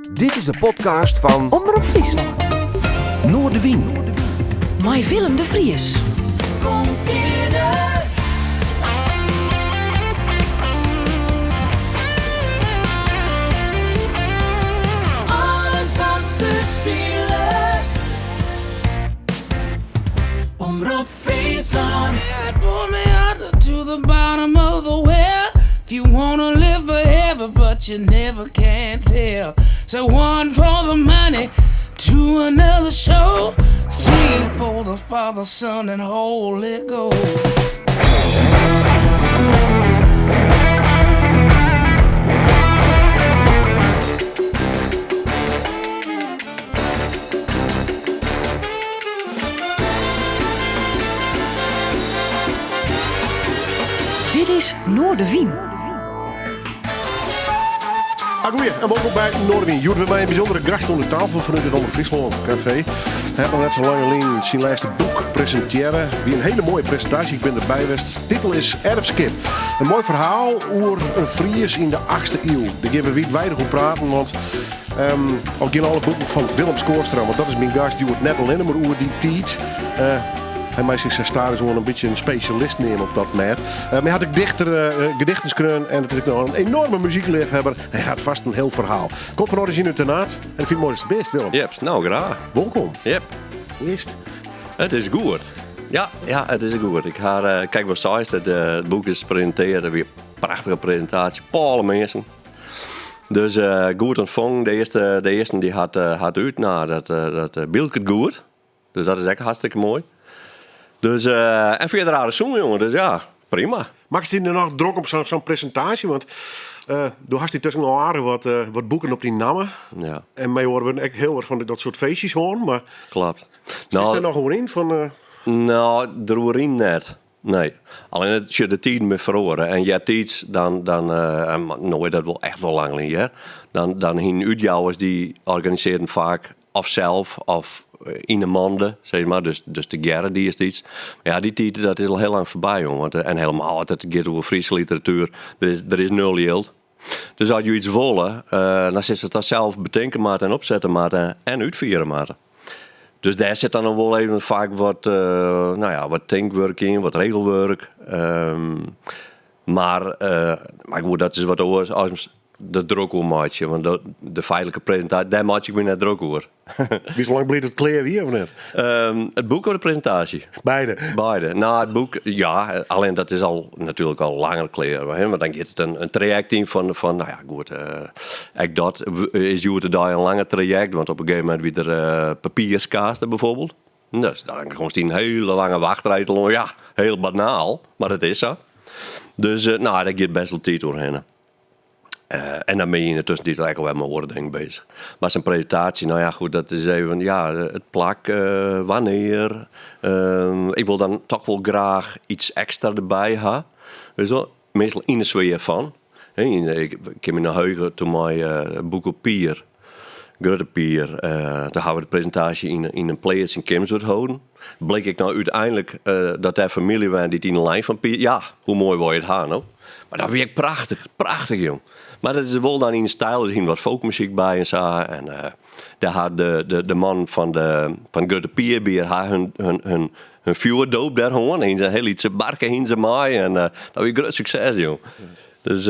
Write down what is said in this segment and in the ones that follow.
Dit is de podcast van Omroep Friesland. Noordewien. Met Willem de Vries. Kom verder. Alles wat er speelt. Omroep Friesland. Pull me out to the bottom of the well. You wanna live forever, but you never can tell. So one for the money, to another show. Three for the Father, Son, and Holy Ghost. Dit is Noordewien. Goeie, en welkom bij Noordewien. Jullie bij een bijzondere gast aan de tafel vanuit het Omroep Friesland Café. We hebben net zo lang alleen zijn lijst boek presenteren. Wie een hele mooie presentatie, ik ben erbij geweest. De titel is Erfskip. Een mooi verhaal over een Fries in de 8e eeuw. Daar gaan we wijdwijdig op praten, want ook in alle boeken van Willem Skoorstra, want dat is mijn gast, die wordt net alleen maar over die tijd. Hij maakt zich daar gewoon een beetje een specialist nemen op dat met. Maar hij had ook gedichtenskreun en het is nog een enorme muziekliefhebber. Hij had vast een heel verhaal. Komt van origine uit de naad en ik vind het mooi het best, Willem. Yep, nou graag. Welkom. Yep. Hoe is het? Het is goed. Ja, het is goed. Ik ga, kijk wat zei het boek is gepresenteerd. Weer een prachtige presentatie. Paul mensen. Dus goed ontvangen. De eerste die had uit. Nou, dat beeld het goed. Dus dat is echt hartstikke mooi. Dus, en verder rare zoen, jongen. Dus ja, prima. Maak je er nog druk op zo'n presentatie? Want door had hij tussen al aardig wat boeken op die namen. Ja. En mij horen we echt heel wat van dat soort feestjes horen. Maar Klopt. is er nog gewoon in van... Nou, er net. Nee. Alleen het je de tijd met verloren. En je tijd, dan nooit dat wel echt wel lang geleden. Dan heen uitjouwers die organiseren vaak of zelf of in de manden, zeg maar. Dus de gerre die is iets. Maar ja, die tijd dat is al heel lang voorbij, jongen. Want, en helemaal als het gaat over Friese literatuur. Er is nul yield. Dus als je iets willen, dan zit het dat zelf bedenken maar en opzetten maar en uitvieren maar. Dus daar zit dan wel even vaak wat denkwerk in, wat regelwerk. Maar goed, dat is wat oors als de druk maatje. Want de feitelijke presentatie, daar maak ik me net druk over. Wie zo lang bleef het kleer hier of net? Het boek of de presentatie? Beide. Nou, het boek, ja, alleen dat is natuurlijk al langer kleer. Maar dan gaat het een traject in van nou ja, goed. Dat is daar een lange traject, want op een gegeven moment weer papierskaarten bijvoorbeeld. Dus dan komt die een hele lange wachtrij. Ja, heel banaal, maar dat is zo. Dus dat gaat best wel tijd doorheen. En dan ben je in de tussentijd eigenlijk wel met mijn woorden bezig. Maar zijn presentatie, nou ja goed, dat is even het plak, wanneer. Ik wil dan toch wel graag iets extra erbij hebben. Weet je wel? Meestal in de sfeer van. Ik heb me nog heugen toen mijn boek op Pier, Grote Pier, daar gaan we de presentatie in een place in Kemswoord houden. Bleek ik nou uiteindelijk dat er familie waren die het in de lijn van Pier. Ja, hoe mooi wil je het gaan, hoor. Maar dat werkt prachtig, jong. Maar dat is wel dan in stijl, er ging wat folkmuziek bij en zo. En daar had de man van Grote Pierbier hun vuurdoop daar gewoon. En ze heel iets barken in ze maai. En dat was een groot succes, jong. Dus,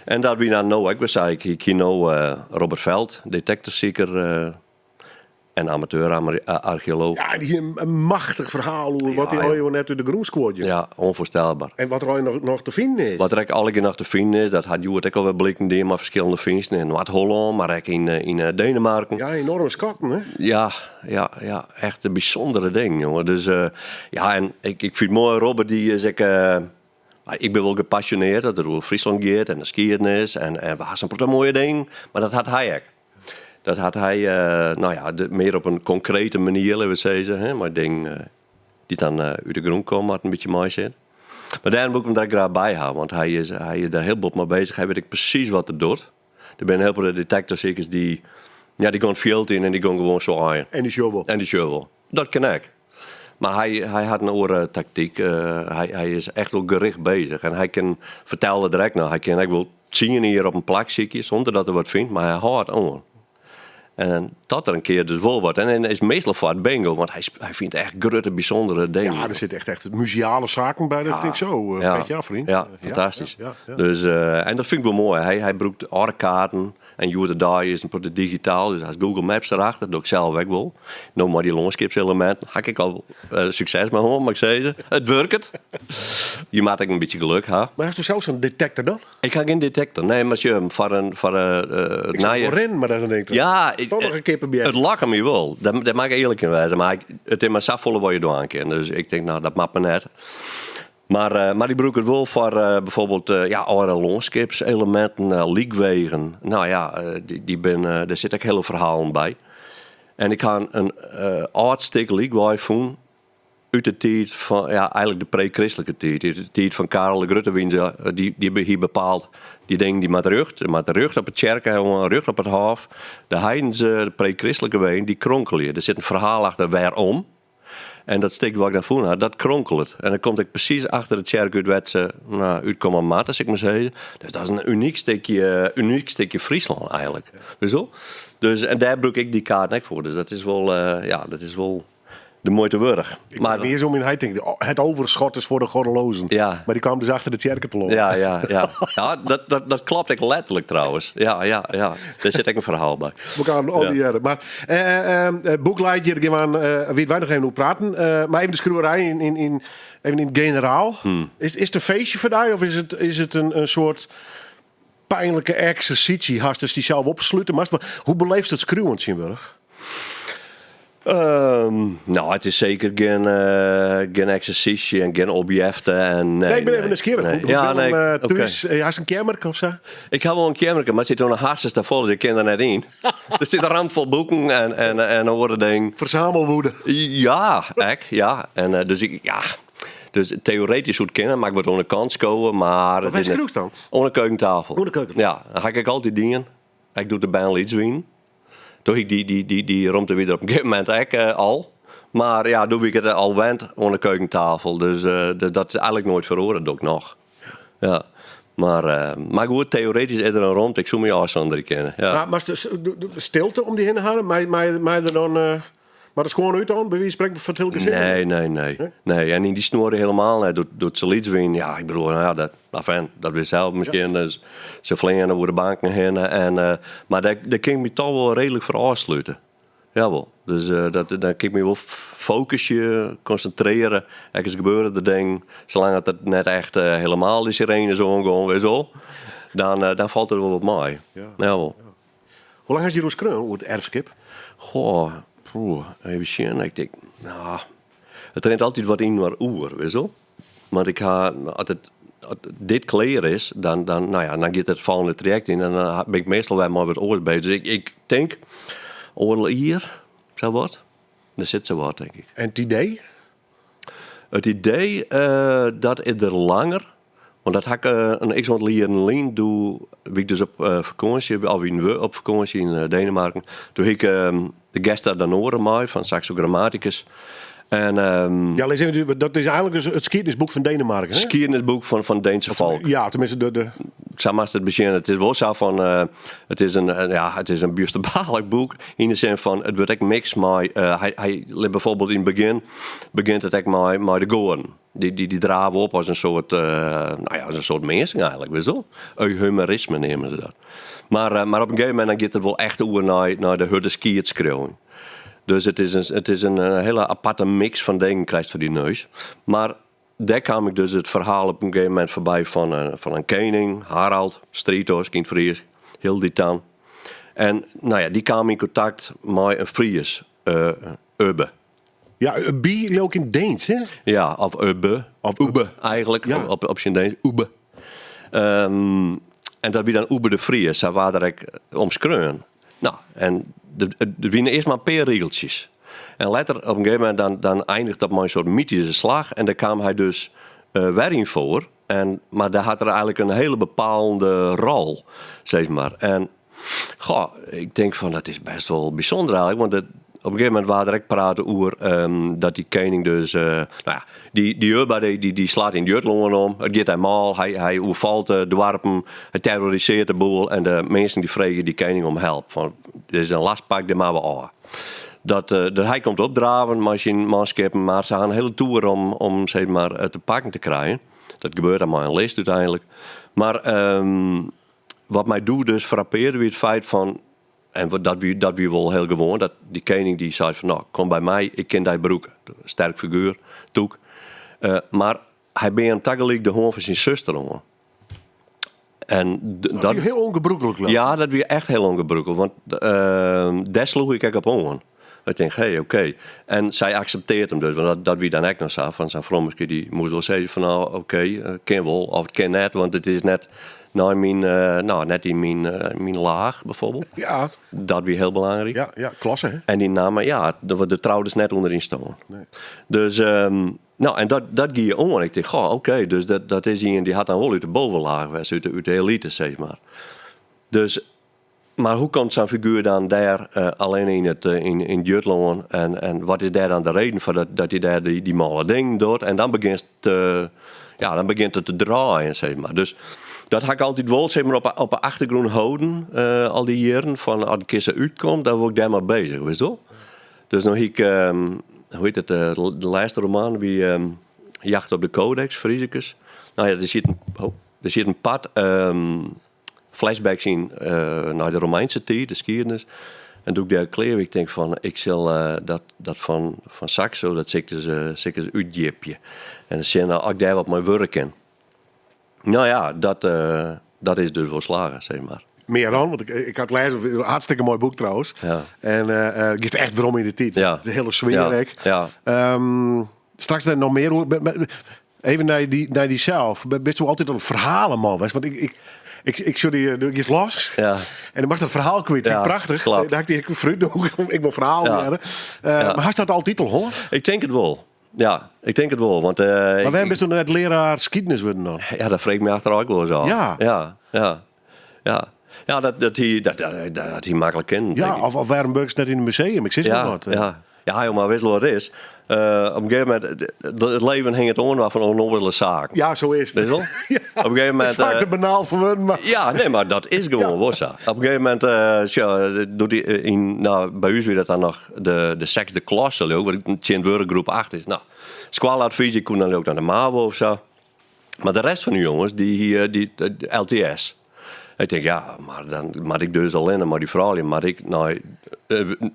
en dat we dan nou, ik zei, ik Robert Veld, detectiveseeker en amateur-archeoloog. Ja, die een machtig verhaal over wat hij al net uit de groen scoorde. Ja, onvoorstelbaar. En wat er nog te vinden is. Wat er alle keer nog te vinden is, dat had Joert ook al wel blikken die maar verschillende vindsten in Noord-Holland, maar ook in Denemarken. Ja, enorme schatten, hè? Ja, echt een bijzondere ding, jongen. Dus en ik vind het mooi, Robert, die is ik ben wel gepassioneerd dat er over Friesland gaat en de skiernis en we hadden een mooie ding, maar dat had hij ook. Dat had hij meer op een concrete manier, laten we zeggen. Hè? Maar ik denk die dan uit de grond komen, had een beetje mooi zit. Maar daarom wil ik hem daar graag bij houden, want hij is daar heel bot mee bezig. Hij weet precies wat het doet. Er zijn heel veel detectives die gaan veld in en die gaan gewoon zo aan. En die shovel. Dat kan ik. Maar hij had een oren tactiek. Hij is echt wel gericht bezig. En hij kan vertellen direct, hij kan wel zien hier op een plakziekje zonder dat hij wat vindt, maar hij houdt aan. En tot er een keer dus wel wordt. En dan is meestal voor het bingo, want hij vindt echt grote, bijzondere dingen. Ja, er zitten echt museale zaken bij, dat denk ik zo. Ja, vriend. Ja, fantastisch. Ja. Dus, en dat vind ik wel mooi. Hij gebruikt orkaarten. En Jure Daai is een digitaal. Dus als Google Maps erachter, dat doe ik zelf ook wel. Nou, maar die longskipselementen, had ik al succes met hem, maar ik zei ze. Het werkt. Je maakt ook een beetje geluk, ha. Maar hast u zelfs een detector dan? Ik heb geen detector. Nee, maar je voor Ik zou rennen, maar dan denk ik. Ja, toch nog een kippen bij. het lachen me wel. Dat mag ik eerlijk in wijzen. Maar het is maar safvolle wat je doen kan. Dus ik denk, nou, dat mag me net. Maar die gebruik het wel voor bijvoorbeeld oude longskips, elementen, leakwegen. Nou ja, daar zit ook hele verhalen bij. En ik ga een oud stuk leakweg voelen uit de tijd van, eigenlijk de pre-christelijke tijd. De tijd van Karel de Grootewijn, die hier bepaald die dingen die met de rug op het kerken, gewoon rug op het hof. De heidense, de pre-christelijke wegen, die kronkelen. Er zit een verhaal achter waarom. En dat stuk wat ik naar voren had, dat kronkelt. En dan kom ik precies achter de kerk uit wat ze uitkomen mat, als ik maar zeggen. Dus dat is een uniek stukje Friesland eigenlijk. Dus, en daar gebruik ik die kaart net voor. Dus dat is wel de moeite waard. Maar weer zo in hij denkt, het overschot is voor de gordelozen. Ja. Maar die kwam dus achter de kerken te lopen. Ja, dat klopt ik letterlijk trouwens. Ja. Daar zit ik een verhaal bij. We gaan al die jaren. Maar boekleid, hier gaan we wie wij nog even over praten. Maar even de schroeverij in generaal. Is het een feestje voor jou of is het een soort pijnlijke exercitie? Hast dus die zelf opsluiten. Maar hoe beleeft het schroeven, Sint-Burg? Nou, het is zeker geen exercitie en geen objecten. Nee, ik ben even nieuwsgierig. Thuis, had je een kamerke of zo? Ik heb wel een kamerke, maar het zit er nog hartstikke daarvoor, dus ik ken er net in. Er zit een randvol boeken en andere dingen. Verzamelwoede. Ja, echt, ja. En dus theoretisch goed kennen, maar ik word onder kant scoren, maar... Wat is het dan? Onder keukentafel. Onder keukentafel. Ja, dan ga ik altijd dingen. Ik doe er bijna iets wien. Doe ik die romt er weer op een gegeven moment al. Maar ja, doe ik het al wend onder keukentafel. Dus dat is eigenlijk nooit verhoren, doe ik nog. Ja. Maar goed, theoretisch is er een rond. Ik zoek me afzondering kennen. Ja. Maar de stilte om die heen te halen, maar er dan... Maar dat is gewoon uit dan? Bij wie spreekt het van het hele gezin? Nee, en in die snoren helemaal net. Doet ze iets wien. Ja, ik bedoel, dat weet zelf misschien. Ja. Dus ze vliegen over de banken heen. Maar daar kan ik me toch wel redelijk voor afsluiten. Jawel. Dus dan kan ik me wel focussen, concentreren. Er is gebeuren de ding. Zolang het net echt helemaal de sirene zo omgaan, weet je wel. Dan valt er wel wat mee. Ja. Jawel. Ja. Hoe lang is die roos over het erfskip? Goh. Even zien. Ik denk, het rent altijd wat in naar oer, weet je wel. Maar als dit clear is, dan gaat het volgende traject in en dan ben ik meestal wel maar wat oor bij. Dus ik denk, oorlog hier, zo wat. Daar zit zo wat, denk ik. En het idee? Het idee, dat is er langer. Want dat had ik een x-want leren lien doe, wie ik dus op vakantie, of we op vakantie in Denemarken. Toen ik de Gesta Danoren mee van Saxo Grammaticus. En, lees even, dat is eigenlijk het skiernisboek van Denemarken. Het skiernisboek van Deense volk. Ja, tenminste het beginnen. Het is wel zo van, het is een buurstebalig boek. In de zin van, het wordt echt mix met, hij bijvoorbeeld in het begint het echt met de goorn. Die draven op als een soort, als een soort mensen eigenlijk, weet je wel. Euhemerisme nemen ze dat. Maar op een gegeven moment dan gaat het wel echt over naar de hudde skiertskroon. Dus het is een hele aparte mix van dingen krijgt voor die neus. Maar daar kwam ik dus het verhaal op een gegeven moment voorbij van een koning, Harald, Stritos, Kind Fries, heel die taal. En die kwam in contact met een Fries, Ubbe. Ja, Ubbe ook in Deens, hè? Ja, of Ubbe. Of Ubbe eigenlijk, ja. op zijn Deens, Ubbe. En dat wie dan Ubbe de Fries, daar waren ik omskreun. Nou, en er winnen eerst maar een paar regeltjes. En later, op een gegeven moment, dan eindigt dat met een soort mythische slag. En daar kwam hij dus weer in voor. Maar daar had er eigenlijk een hele bepaalde rol, zeg maar. En ik denk van, dat is best wel bijzonder eigenlijk. Want een gegeven moment waren er ook praten over dat die koning dus... die Urba die slaat in de Jutlongen om. Het gaat hem al. Hij overvalt de dorpen. Hij terroriseert de boel. En de mensen die vragen die koning om help. Van, dit is een lastpak, dit maken we aan. Dat hij komt opdraven met zijn manschappen. Maar ze gaan een hele tour om zeg maar, het te pakken te krijgen. Dat gebeurt aan mijn lijst uiteindelijk. Maar wat mij doet dus frappeerde wie het feit van... En dat wie wel heel gewoon. Dat die koning die zei van nou, kom bij mij. Ik ken die broek. Sterk figuur. Toek. Maar hij ben tegelijk de hoorn van zijn zuster om. En dat is heel ongebroekelijk. Ja, dat was echt heel ongebroekelijk. Want daar sloeg ik op aan. Ik denk, oké. En zij accepteert hem dus. Want dat wie dan echt nog zei. Van zijn vrouwtje die moet wel zeggen van nou, oké, ken wel. Of het ken net. Want het is net... net in mijn laag bijvoorbeeld. Ja. Dat weer heel belangrijk. Ja, klasse hè. En die namen, de trouw dus net onderin staan. Nee. Dus, en dat ging je om. En ik dacht, oké, dus dat is iemand die had dan wel uit de bovenlaag uit de elite, zeg maar. Dus, maar hoe komt zo'n figuur dan daar alleen in Jutlongen? En wat is daar dan de reden voor dat hij daar die malle ding doet? En dan begint het te draaien, zeg maar. Dus... Dat had ik altijd wel zeg maar, op de achtergrond houden, al die jaren. Van als de kist uitkomt, dan word ik daar maar bezig, weet je wel. Dus nog ik, hoe heet het, de laatste roman, wie Jacht op de Codex, Friesicus. Nou ja, er zit een pad flashbacks in naar de Romeinse tijd, de geschiedenis. En doe ik daar kleren, ik denk van, ik zal dat van Saxo, dat zeker uitjipje. En dan zie je nou, ook daar wat mijn werk in. Nou ja, dat is dus wel slagen, zeg maar. Meer dan, want ik had lezen, een hartstikke mooi boek trouwens. Ja. En het is echt waarom in de tijd. Ja. De hele sfeer. Ja. Straks dan nog meer. Even naar die zelf. Best wel altijd een verhalenman was. Want ik zou die is los. Ja. En dan was dat verhaal kwijt. Ja, prachtig. Dan had ik fruit doen. Ik wil verhaal leren. Maar had dat al titel, hoor? Ik denk het wel. Ja, ik denk het wel. Want, maar waarom bent u net leraar geschiedenis worden dan? Ja, dat vreeg ik me achteraf ook wel eens af. Ja, dat hij makkelijk kent. Ja, of waarom ben ik net in het museum? Ik zit nog wat. Ja, maar weet je wat het is? Op een gegeven moment, het leven hing het onder van onnodige zaken. Ja, zo is het. Weet je wel? Op een gegeven moment... Het is vaak te banaal voor me, maar... Ja, nee, maar dat is gewoon wel zo. Op een gegeven moment, doet hij, bij u weer dat dan nog de zesde klasse, wat in groep 8 is. Nou, schooladvies, ik kon dan ook naar de MAVO of zo. Maar de rest van de jongens, die LTS... Ik denk, ja, maar dan moet ik dus alleen maar die vrouw, maar ik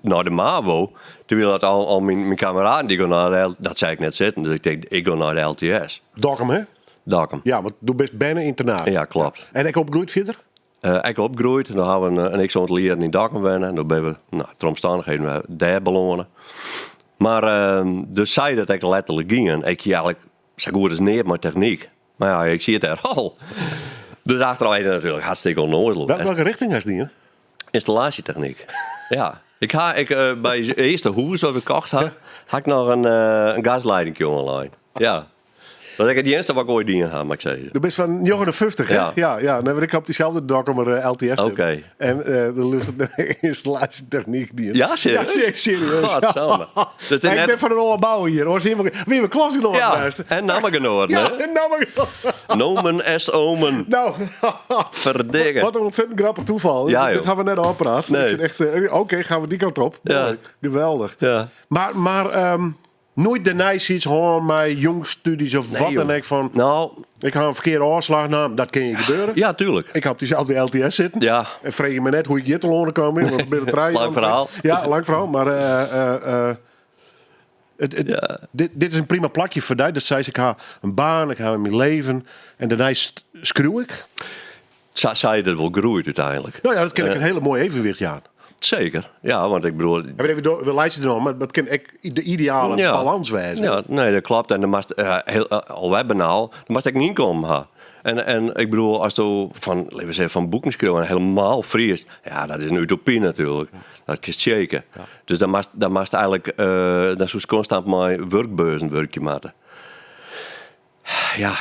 naar de MAVO, terwijl dat al mijn kameraden die gaan naar de dat zei ik net zitten, dus ik denk, ik ga naar de LTS. Dokkum, hè? Dokkum. Ja, want doe best bijna internaat. Ja, klopt. En ik opgegroeid verder? Ik opgegroeid, dan hebben we een x-aantal leren in Dokkum wennen, en dan ben we, ter omstandigheden, daar belonen. Maar, dus zei dat ik letterlijk ging, en ik eigenlijk, zo goed als neer met techniek. Maar ja, ik zie het er al. Dus achteraf natuurlijk hartstikke onnozel. Welke richting is die? Hè? Installatietechniek. Ja. Bij het eerste huis dat ik kocht had ik nog een gasleiding online. Ja. Dat is het eerste wat ik ooit dingen had, mag ik zeggen. Je bent van jongen de 50, hè? Ja. Dan heb ik op diezelfde document LTS. Oké. En dan lust de installatietechniek die. Ja, serieus? Ja, serieus. Godsamme. Ik ben van een oude bouw hier, hoor. Wie we klas genomen. Ja, en namen genomen, hè? Ja, en namen genomen. Nomen es omen. Nou. Verdikken. Wat een ontzettend grappig toeval. Ja, dit hebben we net al gepraat. Nee. Ik zit echt, oké, gaan we die kant op. Ja. Mooi. Geweldig. Ja. Maar nooit de nice iets hoor, mijn jongstudies of wat dan ook van. Nou, ik ga een verkeerde oorslag namen, dat kan je gebeuren. Ja, tuurlijk. Ik heb diezelfde LTS zitten. Ja. En vreeg je me net hoe ik hier te lonen kom in. Want binnen trein. Lang verhaal. Ja, lang verhaal. Maar dit is een prima plakje voor dat. Dat zei ze, ik ga een baan, ik ga mijn leven. En daarna screw ik. Zou je dat wel groeit uiteindelijk? Nou ja, dat kan ik een hele mooie evenwicht aan. Zeker, ja, want ik bedoel... We leiden er nog, maar dat kan de ideale balans wijzen. Ja, nee, dat klopt. En dan moest alweer banaal, dan moest ik niet komen. En ik bedoel, als je van boeken schrijven helemaal Fries, ja, dat is een utopie natuurlijk. Dat kun je checken. Ja. Dus dan moest eigenlijk, dat is constant mijn werkbeuzen werkje maken. Ja,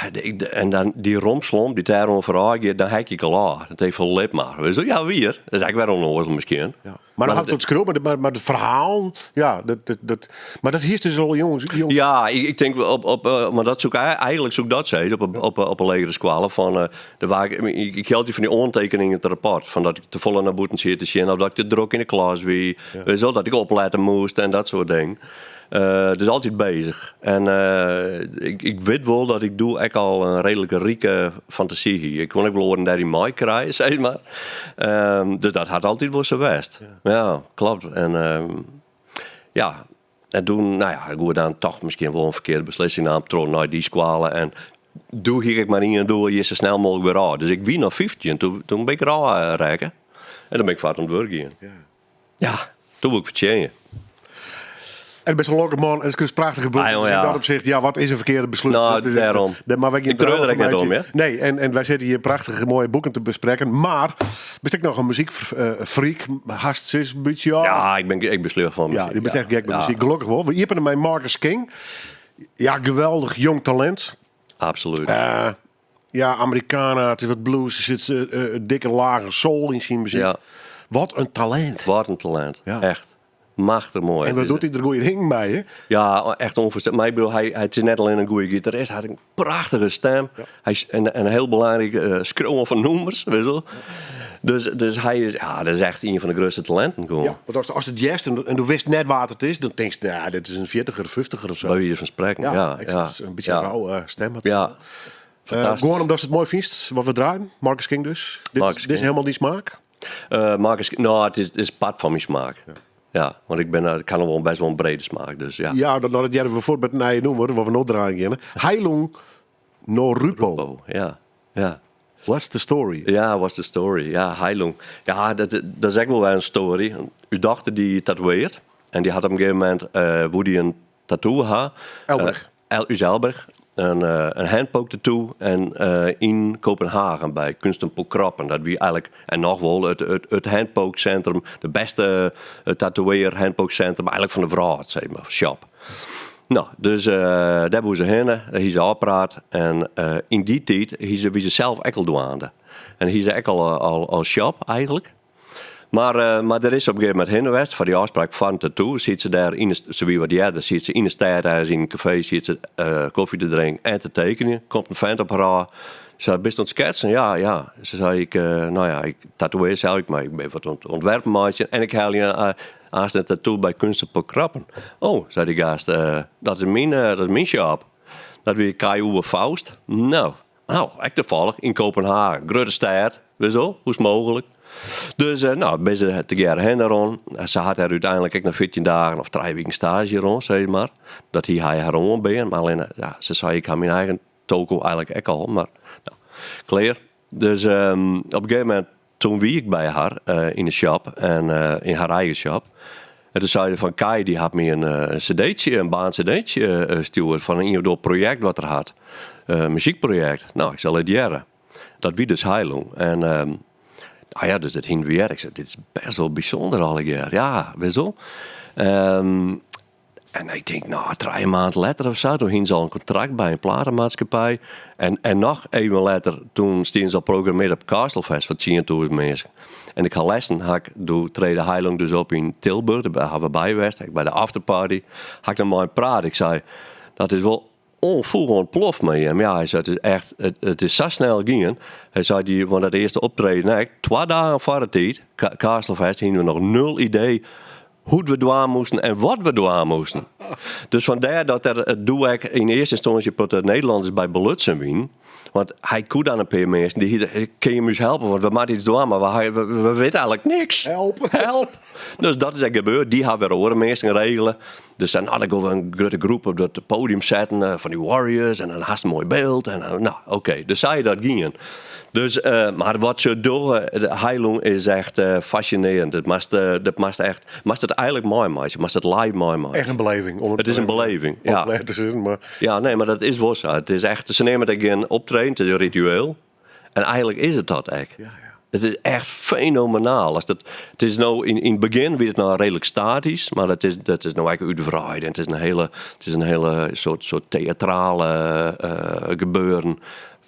en dan die romslomp, die daarom vraag je, dan hek ik al aan. Dat heeft veel lip maar. Ja, weer. Dat is eigenlijk wel onnozel misschien. Ja. Maar dan had het schreeuw, maar het verhaal, ja, maar dat is dus al jongens. Ja, ik denk maar dat zoek eigenlijk zoek dat zei op een legere squalen van ik geld die van die aantekeningen te rapport van dat ik te volle naar boeten zit te zien of dat ik te druk in de klas wie, zo dat ik opletten moest en dat soort dingen. Dus altijd bezig. En ik weet wel dat ik doe echt al een redelijke rieke fantasie hier. Ik kon ook wel horen dat in mij krijgen, zeg maar. Dus dat had altijd wel zo geweest. Ja, klopt. En en toen, ik dan toch misschien wel een verkeerde beslissing aan troon naar die squalen. En doe ik maar in en doe je zo snel mogelijk weer aan. Dus ik wie nog 15 en toen ben ik er rijken. En dan ben ik vaart om het werk in. Ja, toen wil ik vertellen. En best een leuke man en het is prachtige boek. Dus in dat opzicht, wat is een verkeerde beslissing? Nou, daarom. Ik treur er niet om, hè? Nee, en wij zitten hier prachtige mooie boeken te bespreken. Maar, ben ik nog een muziekfreak? Hartstikke een beetje, ja, ik ben sleur van muziek. Ja, je bent echt gek met muziek. Gelukkig wel. We hebben met Marcus King. Ja, geweldig jong talent. Absoluut. Americana, het is wat blues. Er zit dikke lage soul in zijn muziek. Ja. Wat een talent. Wat een talent, echt. Machtig mooi. En wat doet hij er goede dingen bij, hè? Ja, echt onvoorstelbaar. Maar ik bedoel, hij is net alleen een goede gitarist. Hij had een prachtige stem. Ja. Hij is een heel belangrijk scroll van nummers, weet je wel. Dus hij is, dat is echt een van de grootste talenten. Gewoon. Ja, want als het jazz en je wist net wat het is, dan denk je, dit is een 40er of 50er of zo. Bij je van spreken, ja. Een beetje een rauwe stem. Ja. Gewoon omdat ze het mooi vindt, wat we draaien. Marcus King dus. Dit is helemaal die smaak? Marcus King, het is pad van mijn smaak. Ja, want ik kan nog wel best wel een brede smaak. Dus ja. Ja, dat jij bijvoorbeeld met een noemer, wat we nog draaien kennen. Heilung no Rupo. Ja. What's the story? Ja, what's the story? Ja, Heilung. Ja, dat is echt wel een story. Uw dochter die tatoeëert. En die had op een gegeven moment, hoe die een tattoo had. Elberg. Elberg. Een handpoke tattoo en in Kopenhagen bij Kunstenpoel Krappen. Dat wie eigenlijk, en nog wel, het handpoke centrum, de beste tatoeëer handpoke centrum eigenlijk van de wereld, zeg maar, shop. Nou, dus daar moest ze heen, daar hier ze afpraat en in die tijd wie ze zelf ook al douane. En hier ze ook al shop eigenlijk. Maar er is op een gegeven moment heen geweest voor die afspraak van tattoo. Ziet ze daar in ziet ze in de stad, in een café, ziet ze koffie te drinken en te tekenen. Komt een vent op haar. Ze zei, best aan het sketsen? Ja. Ze zei, ik tatoeëer zelf, maar ik ben wat ontwerpen maatje. En ik haal je aan een tattoo bij Kunstenpoel Krappen. Oh, zei die gast, dat is mijn shop. Dat weer Kai Faust. Nou, echt toevallig in Kopenhagen. Grote stad, weet je wel, hoe is het mogelijk? Dus ben ze te jaren heen daarom. Ze had er uiteindelijk ook na 14 dagen of 3 weken stage rond, zeg maar. Dat hij haar rond ben. Maar alleen, ze zei, ik had mijn eigen toko eigenlijk ook al. Maar, klaar. Dus op een gegeven moment, toen wie ik bij haar in de shop. En in haar eigen shop. En toen zei ze van, Kai, die had me een cd'tje, een baan-cd'tje gestuurd. Van een nieuw project wat er had. Muziekproject. Nou, ik zal het jaren. Dat wie dus Heilung. En... dus dat hing weer. Ik zei, dit is best wel bijzonder al een keer. Ja, best wel. En ik denk, 3 maanden later of zo, toen hing ze al een contract bij een platenmaatschappij. En nog even later, toen stien ze al programmeerd op Castlefest voor 10.000 mensen. En ik had lessen, treden Heilung dus op in Tilburg, daar hebben we bij geweest, bij de afterparty. Had ik dan maar praat. Ik zei, dat is wel onvoelbaar ontploft met hem. Ja, hij zei, het is echt, het is zo snel gegaan. Hij zei, want dat eerste optreden, 2 dagen voor de tijd, Castlefest, hadden we nog 0 idee hoe we douane moesten en wat we douane moesten. Dus vandaar dat het doe ik in eerste instantie op de Nederlanders bij belutsen wien. Want hij kon dan een paar mensen die kun je me eens helpen, want we maken iets douane, maar we weten eigenlijk niks. Help. Dus dat is er gebeurd. Die hebben weer orenmeesters regelen. Dus dan had ik over een grote groep op het podium zetten van die Warriors en dan had je een mooi beeld. En dus zei je dat gingen. Dus, maar wat ze doen, Heilung is echt fascinerend. Dat mast het eigenlijk mooi maken. Je mast het live mooi maken. Echt een beleving. Het is een beleving, ja. Maar... Ja, nee, maar dat is wel zo. Het is echt, ze nemen het in optreden, het is een ritueel. En eigenlijk is het dat echt. Ja. Het is echt fenomenaal. Het is nou in het begin weer het nou redelijk statisch, maar dat is nou eigenlijk uitgebreid. En het is een hele soort theatrale gebeuren.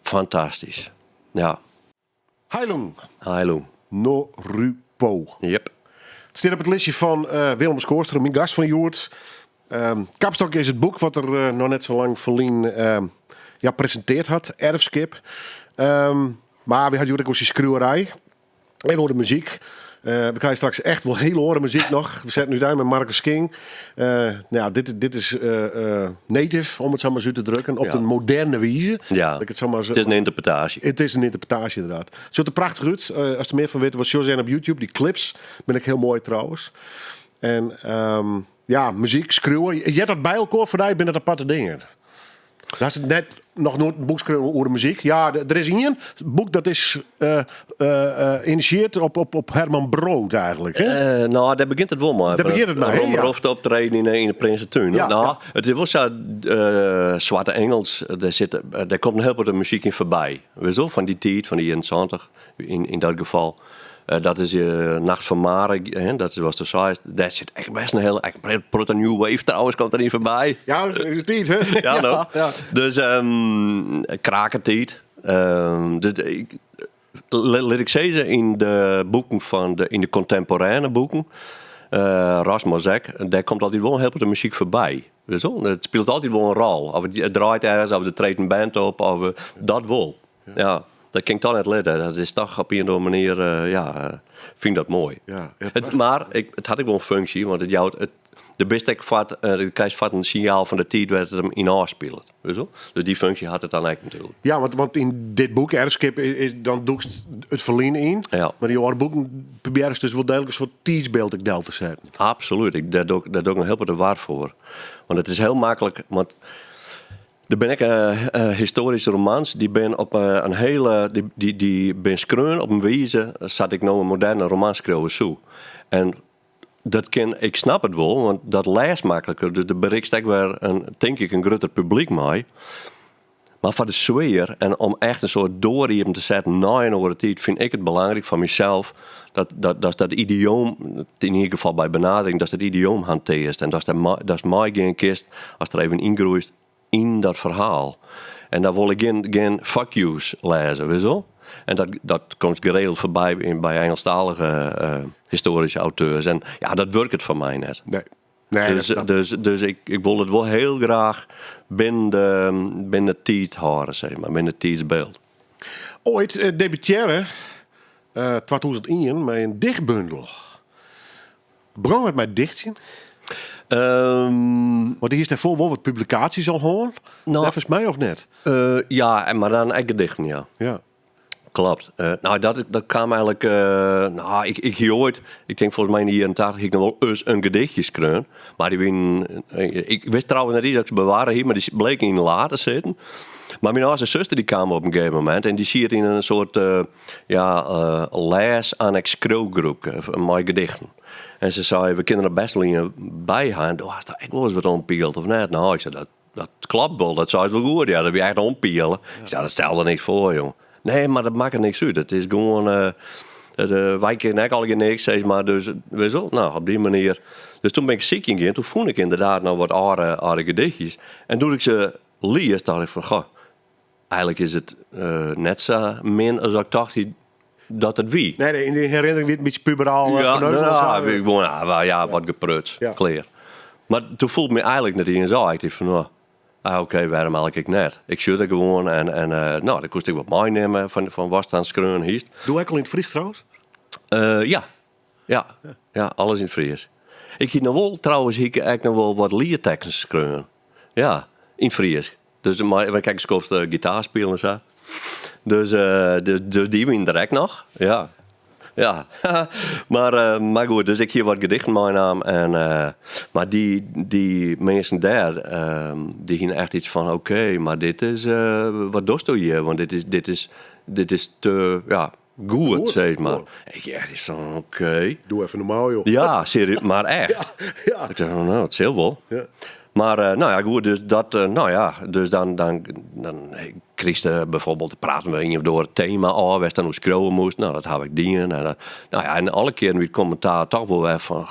Fantastisch. Ja. Heilung no Rupo. Yep. Het staat op het listje van Willem Skoorster, mijn gast van Joert. Kapstok is het boek wat er nog net zo lang Verlien presenteerd had. Erfskip. Maar we hadden ook die schreeuwerij. En we de muziek. We krijgen straks echt wel hele horen muziek nog. We zetten nu daar met Marcus King. Dit is native, om het zo maar zo te drukken. Op de moderne wijze. Ja, het is een interpretatie. Het is een interpretatie inderdaad. Het ziet er prachtig uit. Als er meer van weet, wat shows zijn op YouTube. Die clips ben ik heel mooi trouwens. En muziek, schreeuwen. Je hebt dat bij elkaar voor mij binnen aparte dingen. Dat is het net nog nooit een boek schreeuwen over de muziek. Ja, er is een boek dat is initieerd op Herman Brood eigenlijk. Hè? Daar begint het wel maar. Daar begint het maar. Ron Brood optreden in de Prinsentuin. Ja, het is wel zo Zwarte Engels. Daar komt een heel veel muziek in voorbij. Weet je wel? Van die tijd, van die 21 in dat geval. Dat is Nacht van Mare, dat was de size. Daar zit echt best een hele Proto New Wave trouwens, komt erin voorbij. Ja, dat is tijd, hè? Ja. Dus krakentijd. Laat ik zeggen, in de boeken in de contemporaine boeken, Rasmus Zek, daar komt altijd wel een heel veel muziek voorbij. Weet je wel? Het speelt altijd wel een rol. Of het draait ergens, of er treedt een band op, of dat wel. Ja. Dat kan ik toch net letten. Dat is toch op een of andere manier, vind dat mooi. Ja, Maar het had ook wel een functie, want de beste ik vat, krijg een signaal van de tijd waar het hem in afspeelt. Dus die functie had het dan eigenlijk natuurlijk. Ja, want in dit boek, Erfskip, dan doe je het Verlien in. Ja. Maar die andere boeken proberen dus wel duidelijk een soort tijdsbeeld te zetten. Absoluut, daar doe ik een heel veel waar voor. Want het is heel makkelijk, want er ben ik historische romans, die ben op een hele, die ben schreeuwen op een wijze, zat ik nou een moderne roman schreeuwen zo. En ik snap het wel, want dat leest makkelijker. Dus de bereikt ik weer denk ik een groter publiek mee. Maar voor de sfeer en om echt een soort doorhieven te zetten na een over de tijd, vind ik het belangrijk van mezelf dat idioom, in ieder geval bij benadering, dat het idioom hanteert. En dat is mij geen kist als er even ingroeit in dat verhaal. En daar wil ik geen fuck yous lezen, weet je wel? En dat komt geregeld voorbij bij Engelstalige historische auteurs. En ja, dat werkt het voor mij net. Nee, dus ik wil het wel heel graag binnen de tijd houden, zeg maar, binnen het tijdsbeeld. Ooit debuteerde 2001 met een dichtbundel. Begon met mijn dichtje. Want hier is daarvoor wel wat publicaties al hoor. Nou, volgens mij of net? Maar dan eigen gedichten, ja. Klopt. Dat kwam eigenlijk. Ik hier ooit. Ik denk volgens mij in de jaren 80 ik nog wel eens een gedichtje schreeuwen. Maar ik wist trouwens niet dat ik ze bewaren hier, maar die bleek in later zitten. Maar mijn oudste zuster die kwam op een gegeven moment en die zie het in een soort les aan schreeuwgroep met gedichten. En ze zei, we kunnen er best wel in bij gaan. Toen was er echt wel eens wat onpield of net. Nou, ik zei, dat klopt wel, dat zou het wel goed. Ja, dat wil je echt onpielen. Ik zei, dat stelde niks voor, joh. Nee, maar dat maakt er niks uit. Het is gewoon, wij kennen eigenlijk al niks, zeg maar. Dus, weet je wel, nou, op die manier. Dus toen ben ik ziek in. Toen vond ik inderdaad nog wat oude gedichtjes. En toen ik ze lees, dacht ik van, goh, eigenlijk is het net zo min als ik dacht dat het wie. Nee, in de herinnering weer een beetje puberaal. Wat gepruts, ja. Clear. Maar toen voelde ik me eigenlijk net in zo. Ik dacht van, oké, waarom eigenlijk ik net? Ik zit er gewoon en dan kost ik wat meenemen van wat aan schreeuwen hiest. Doe ik al in het Fries trouwens? Ja, alles in het Fries. Ik hier nog wel, trouwens, eigenlijk nog wel wat leerteksten schreeuwen. Ja, in het Fries. Dus we kijken eens gitaar spelen en zo. Dus die win direct nog. Ja. maar goed, dus ik hier wat gedichten meenam. Maar die mensen daar, die gingen echt iets van, oké, maar dit is, wat doe je hier? Want dit is te, goed, zeg maar. Ik echt iets van, oké. Doe even normaal, joh. Ja, serieus, maar echt. Ja. Ik dacht, dat is heel wel. Ja. Maar goed, dus dat, dus dan kreeg je bijvoorbeeld, praten we in door het thema af, waar dan hoe schreeuwen moest. Nou, dat heb ik dingen. En alle keren weer commentaar toch wel weer van,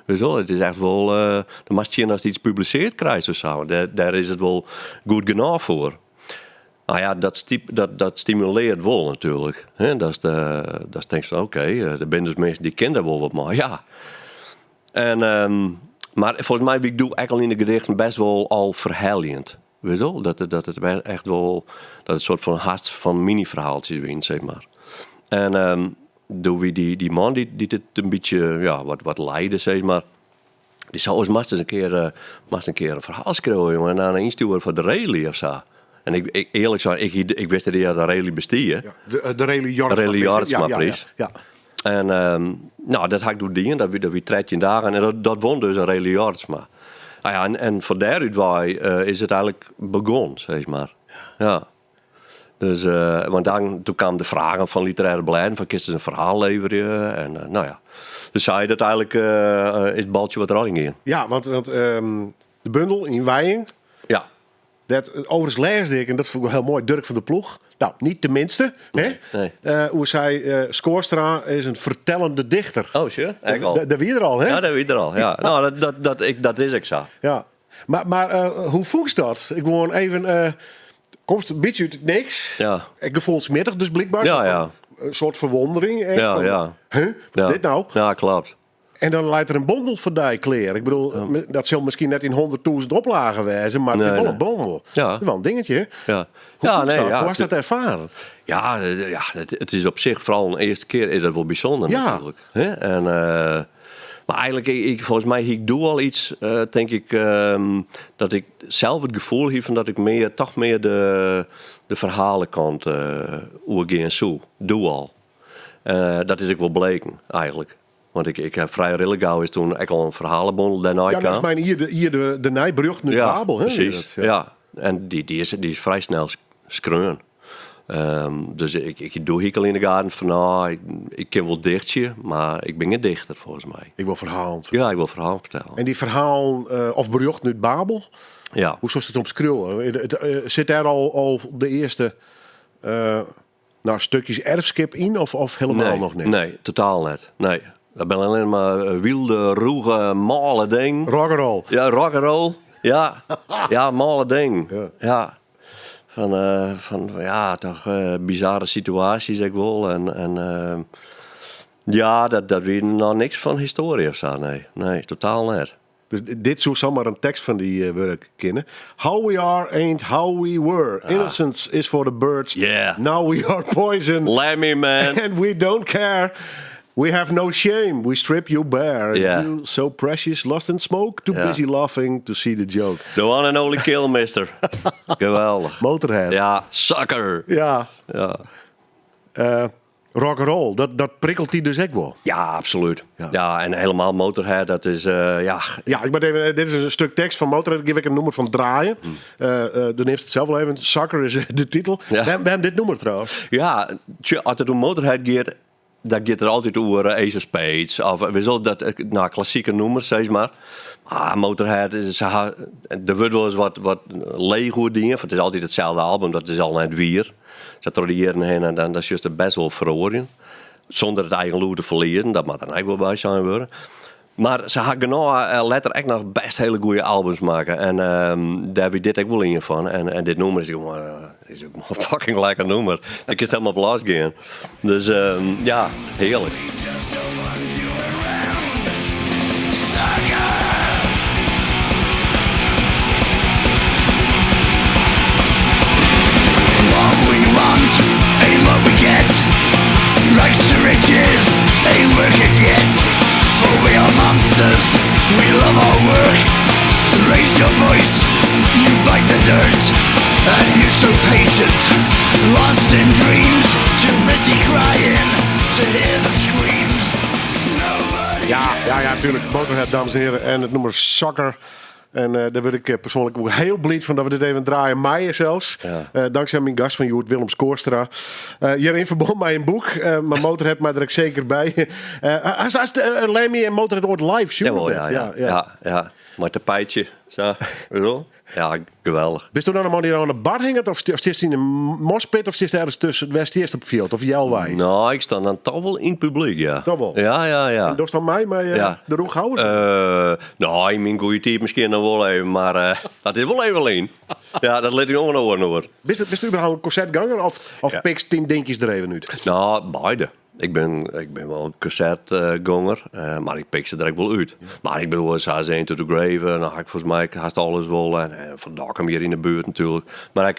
weet je wel, het is echt wel, dan mag je als je iets publiceerd krijgt of zo. Daar is het wel goed genoeg voor. Nou ja, dat stimuleert wel natuurlijk. Dat is denk je van, oké, er zijn dus mensen die kennen wel wat, maar ja. En, maar volgens mij, ik doe eigenlijk in de gedichten best wel al verhellijend. Weet je wel? Dat het echt wel, dat het soort van haast van mini-verhaaltjes wint, zeg maar. En door wie die man die dit een beetje, wat leidde, zeg maar. Die zou eens een keer een verhaal schrijven, jongen. En dan een insturen voor de rally of zo. En ik eerlijk zei, ik wist dat hij de rally bestier. Ja, de Rally Jartsma-prijs. Ja. En dat had ik door die, dat we 13 dagen. En dat won dus een Rally Jartsma. Ah ja, en van daaruit is het eigenlijk begonnen, zeg maar. Ja. Dus, want toen kwamen de vragen van literaire bladen, van kist een verhaal leveren. En dus zei dat eigenlijk is het baltje wat erin ging. Ja, want de bundel in Wijing. Ja. Dat overigens leesde ik, en dat vond ik wel heel mooi, Dirk van de Ploeg. Nou, niet de minste. Nee. Hoe zei Skoorstra is een vertellende dichter. Oh, sure? Dat wie er al, hè? Ja, dat wie er al. Ja. Nou, dat is ik zo. Ja. Maar hoe voelt dat? Ik gewoon even... komt een beetje uit het niks. Ja. Ik gevoelsmiddag dus blijkbaar. Ja. Een soort verwondering. Ja. Huh? Wat is dit nou? Ja, klopt. En dan leidt er een bondel voor die kleren. Ik bedoel, dat zal misschien net in 100.000 oplagen wezen, maar het is wel een bondel. Ja. Dat is wel een dingetje, hè? Ja. Hoe was dat ervaren? Ja, het is op zich vooral een eerste keer is dat wel bijzonder natuurlijk. Hè? En, maar eigenlijk, volgens mij, ik doe al iets, denk ik, dat ik zelf het gevoel heb van dat ik toch meer de verhalenkant oergaan zo doe al. Dat is ook wel bleken, eigenlijk. Want ik heb vrij redelijk gauw is toen ik al een verhalenbundel daarna kwam. Ja, volgens mij hier de Nijbrug nu Babel, hè? Precies. Ja. En die is vrij snel skreun. Dus ik doe hier al in de gaten van, ik ken wel dichtje, maar ik ben een dichter volgens mij. Ik wil verhaal. Ja, ik wil verhaal vertellen. En die verhaal, of bericht nu Babel, ja. hoe zou het omschreeuwen? Zit daar al de eerste stukjes erfskip in of helemaal nog niet? Nee, totaal niet. Nee. Dat ben alleen maar wilde, roege, male ding. Rock'n'roll. Ja, rock'n'roll. Ja. Ja, male ding. Ja. Van toch bizarre situaties, ik wel. En dat weet nog niks van historie of zo. Nee, totaal niet. Dus dit zou zomaar een tekst van die werk kennen. How we are ain't how we were. Innocence is for the birds. Yeah. Now we are poison. Let me, man. And we don't care. We have no shame. We strip you bare. Yeah. You so precious, lost in smoke. Too busy laughing to see the joke. The one and only kill, mister. Geweldig. Motorhead. Ja, sucker. Ja. Rock'n'roll, dat prikkelt die dus ook wel. Ja, absoluut. Ja, en helemaal Motorhead, dat is, Ja, ik ben even, dit is een stuk tekst van Motorhead. Geef ik een nummer van draaien. Dan heeft het zelf wel even. Sucker is de titel. Ja. We hebben dit nummer trouwens. Ja, als het om Motorhead gaat, dan gaat er altijd over Ace of Spades. Of we zullen dat klassieke nummers, zeg maar. Maar Motorhead, er wordt wel eens wat Lego dingen. Het is altijd hetzelfde album, dat is al net weer. Ze tradiëren heen en dan dat is juist best wel verhoren. Zonder het eigen loer te verliezen, dat mag dan eigenlijk wel bij zijn worden. Maar ze gaan nou letter echt nog best hele goede albums maken. En daar heb ik dit ook wel in van. En dit nummer is gewoon een fucking lekker nummer. Ik is helemaal op los gaan. Dus ja, heerlijk. Ain't what we get. Rags to riches, ain't working yet. For we are monsters, we love our work. Raise your voice, you bite the dirt. And you so patient, lost in dreams. Too busy crying to hear the screams. Ja, natuurlijk. Motorhead, dames en heren. En het nummer Sucker. En daar word ik persoonlijk ook heel blij van dat we dit even draaien. Meijer zelfs. Ja. Dankzij mijn gast van Joert Willem Skoorstra. Hierin verbond mij een boek. Maar Motorhead maar er ik zeker bij. Als Lemmy en Motorhead ooit live show. Ja. Maar tapijtje. Zo. Ja, geweldig. Bist u dan een man die aan de bar hangt? Of stist in een mospit? Of stist ergens tussen? Waar stist op veld? Of Jelwij? Nou, ik sta dan toch wel in het publiek, ja. Toch wel? Ja. En dat is dan mij, maar de roeg houden? Nou, in mijn goede type misschien nog wel even, maar dat is wel even alleen. Ja, dat let u nog hoor. Bist u überhaupt een concertganger? Of piks 10 dingetjes er even uit? Nou, beide. Ik ben wel een concertganger, maar ik pik ze direct wel uit. Maar ik bedoel, Sa's Into the Grave, dan had ik volgens mij haast alles wel. En Van Dokkum hier in de buurt natuurlijk. Maar ik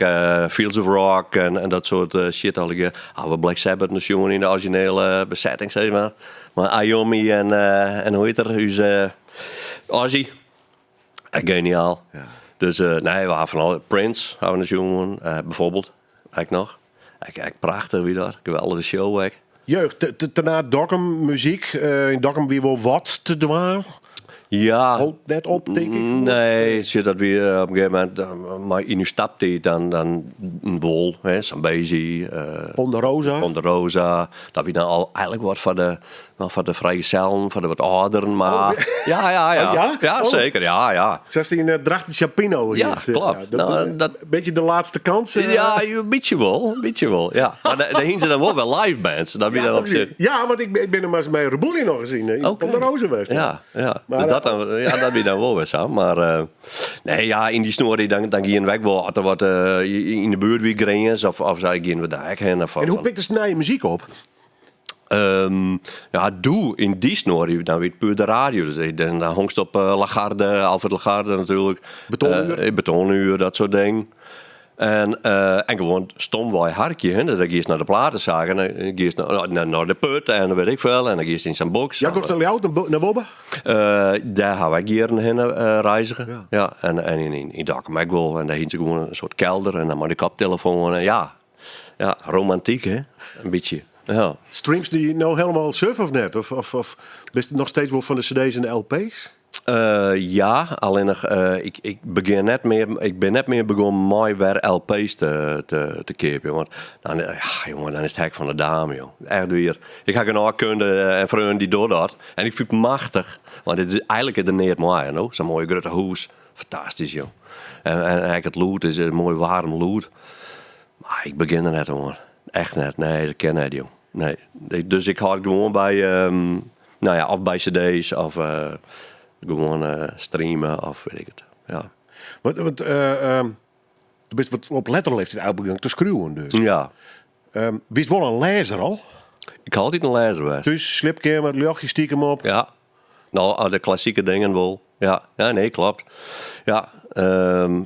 Fields of Rock en dat soort shit al. We Black Sabbath nog jongen in de originele bezetting, zeg maar. Maar Iommi en hoe heet er? Ozzy. Geniaal. Ja. Dus we hadden van alle Prince, hadden we jongen, bijvoorbeeld. Eigenlijk nog. Kijk, prachtig wie dat. Geweldige show. Jeugd, daarna Dokkum muziek. In Dokkum weer wel wat te doen. Ja. Houdt net op, denk ik. Nee, zie dat weer op een gegeven moment, maar in uw staptijd dan een wol, Zambezi, Ponderosa, dat we dan al eigenlijk wat van de vrijgezellen, van de wat ouderen, maar ja, zeker, ja. 16 Drachten Chapino. Ja, klopt. Dat beetje de laatste kans. Ja, een beetje wel, ja. Maar daar hingen ze dan wel live bands, dat we dan op zitten. Ja, want ik ben er maar eens bij Rebulli nog gezien, in Ponderosa geweest. Ja. Maar dus dat ben dan wel weer zo. Maar in die snoer dan ga je weg wel, als er wat in de buurt weer grenzen of zou je we daar heen. En hoe pikt de snije muziek op? Doe in die snor dan weer puur de radio. Dus dan hongst op Alfred Lagarde natuurlijk. Betonuur, dat soort dingen. En gewoon stom waar hartje. Hè? Dan ga je naar de platenzaak en dan ga je naar de put en dan weet ik veel. En dan ga je in zijn box. Ja, komt dan jou naar Wobbe? Daar gaan wij hier heen reizigen. Ja. En in Dokkum ook wel. En daar hing ze gewoon een soort kelder en dan maar de koptelefoon. En ja, romantiek hè, een beetje. Ja. Streams die nou helemaal surfen of net? Of ben je nog steeds wel van de cd's en de LP's? Ja, alleen nog, ik ben net meer begonnen met weer LP's te kepen. Want dan is het hek van de dame, joh. Echt weer. Ik ga genoeg kunnen en vrienden die door dat. En ik vind het machtig. Want het is eigenlijk het neer mooi, no? Zo'n mooie grote hoes. Fantastisch, joh. En eigenlijk het lood is een mooi warm lood. Maar ik begin er net, hoor. Echt net. Nee, dat ken ik niet, joh. Nee. Dus ik hou gewoon bij, of bij cd's of gewoon streamen of weet ik het. Ja. Je bent wat op letterleeftijd uitbegonnen te schreeuwen dus. Ja. Wist wel een lezer al? Ik had altijd een lezer geweest. Dus slipkamer, luchtje stiekem op. Ja. Nou, de klassieke dingen wel. Ja, nee, klopt. Ja,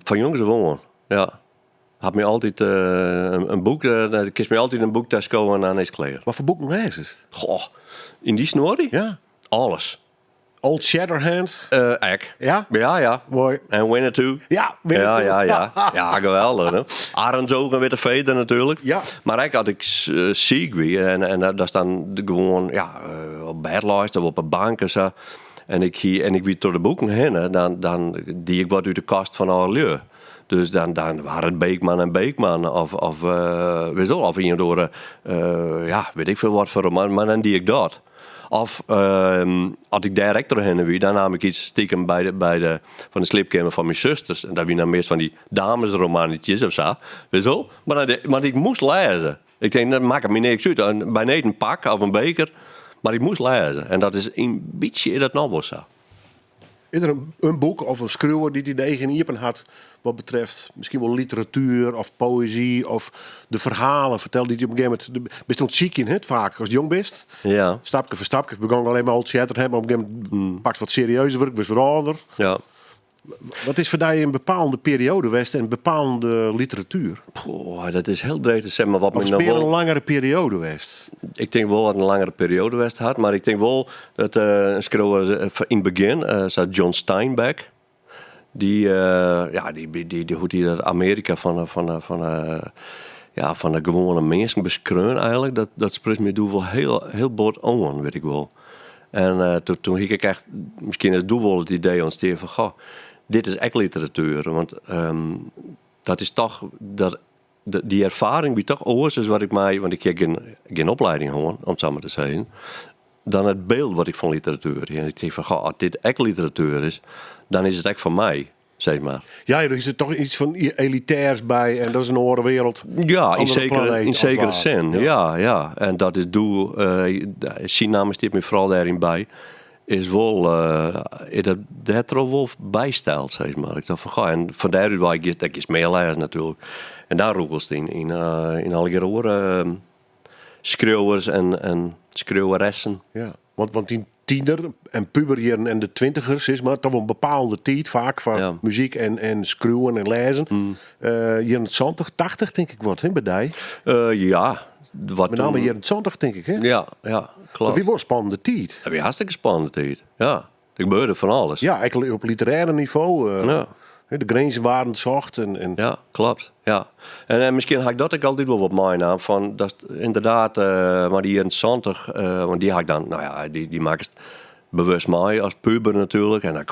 van jongens gewoon. Ja. Had me altijd een boek, ik kies me altijd een boek thuis komen en dan is het klaar. Wat voor boeken lezen is het? Goh, in die snorie? Ja. Alles. Old Shatterhand? Ek. Ja? Ja. Mooi. En Winnetou. Ja, Winnetou. Ja. Ja, geweldig. Hè? Arendzogen met de veder natuurlijk. Ja. Maar ik had ik ziek weer en daar staan gewoon op bedlijsten of op een bank en zo. En ik weer door de boeken heen, dan die ik wat uit de kast van Arleur. Dus dan waren het Beekman en Beekman of iemand door weet ik veel wat voor roman, maar dan die ik dat. Of als ik direct doorheen wie, dan nam ik iets stiekem van de slipkamer van mijn zusters. En dat wie dan meest van die damesromannetjes of zo. Weet je wel? Maar ik moest lezen. Ik denk, dat maakt me niks uit. Bij niet een pak of een beker. Maar ik moest lezen. En dat is een beetje dat nog wel zo. Is er een boek of een schreeuwer die de eigen iepen had wat betreft misschien wel literatuur of poëzie of de verhalen? Vertel die op een gegeven moment. Best je ziek in het vaak als je jong bent. Ja. Stapje voor stapje. We gaan alleen maar Old Shatterhand, maar op een gegeven moment pakt wat serieuzer werk, was ouder. Ja. Wat is voor jou een bepaalde periode geweest en een bepaalde literatuur? Dat is heel breed te zeggen. Maar wat of me een langere periode geweest? Ik denk wel dat een langere periode geweest had. Maar ik denk wel dat een schreeuwer in het begin, zat John Steinbeck. Die hoe die dat Amerika van de gewone mensen beschreven eigenlijk. Dat spreekt me doe wel heel bord aan, weet ik wel. En toen ging ik echt, misschien het doel wel het idee ontstaan van, goh, dit is echt literatuur. Want dat is toch, die ervaring die toch oors is wat ik mij, want ik heb geen opleiding gewoon, om het zo maar te zeggen, dan het beeld wat ik van literatuur. En ik denk van, goh, als dit echt literatuur is, dan is het echt van mij. Zeg maar. Ja, er is er toch iets van elitairs bij en dat is een andere wereld. Ja, in zekere zin. Ja. En dat is doel. China stipt me vooral daarin bij. Is wel dat er wel bijstelt, zeg maar. Ik dacht van, goh, en van daaruit dat is meer lezen natuurlijk. En daar roept het in alle gehoor schreeuwers en schreeuweressen. Ja. Want die tiener en puberjaren en de twintigers is maar toch wel een bepaalde tijd vaak van muziek en schreeuwen en lezen. Hier in het 80 denk ik wat, hè, bij die. Ja. Wat Met name hier in het 80 denk ik, hè? Ja, klopt. Wie wordt spannende tijd? Heb je hartstikke spannende tijd. Ja, er gebeurde van alles. Ja, eigenlijk op literaire niveau. De grenzen waren zacht. En... Ja, klopt. Ja. En misschien had ik dat ook altijd wel wat mijn naam. Van dat inderdaad, maar die in 70, want die had ik dan, die maak ik bewust mee als puber natuurlijk. En dan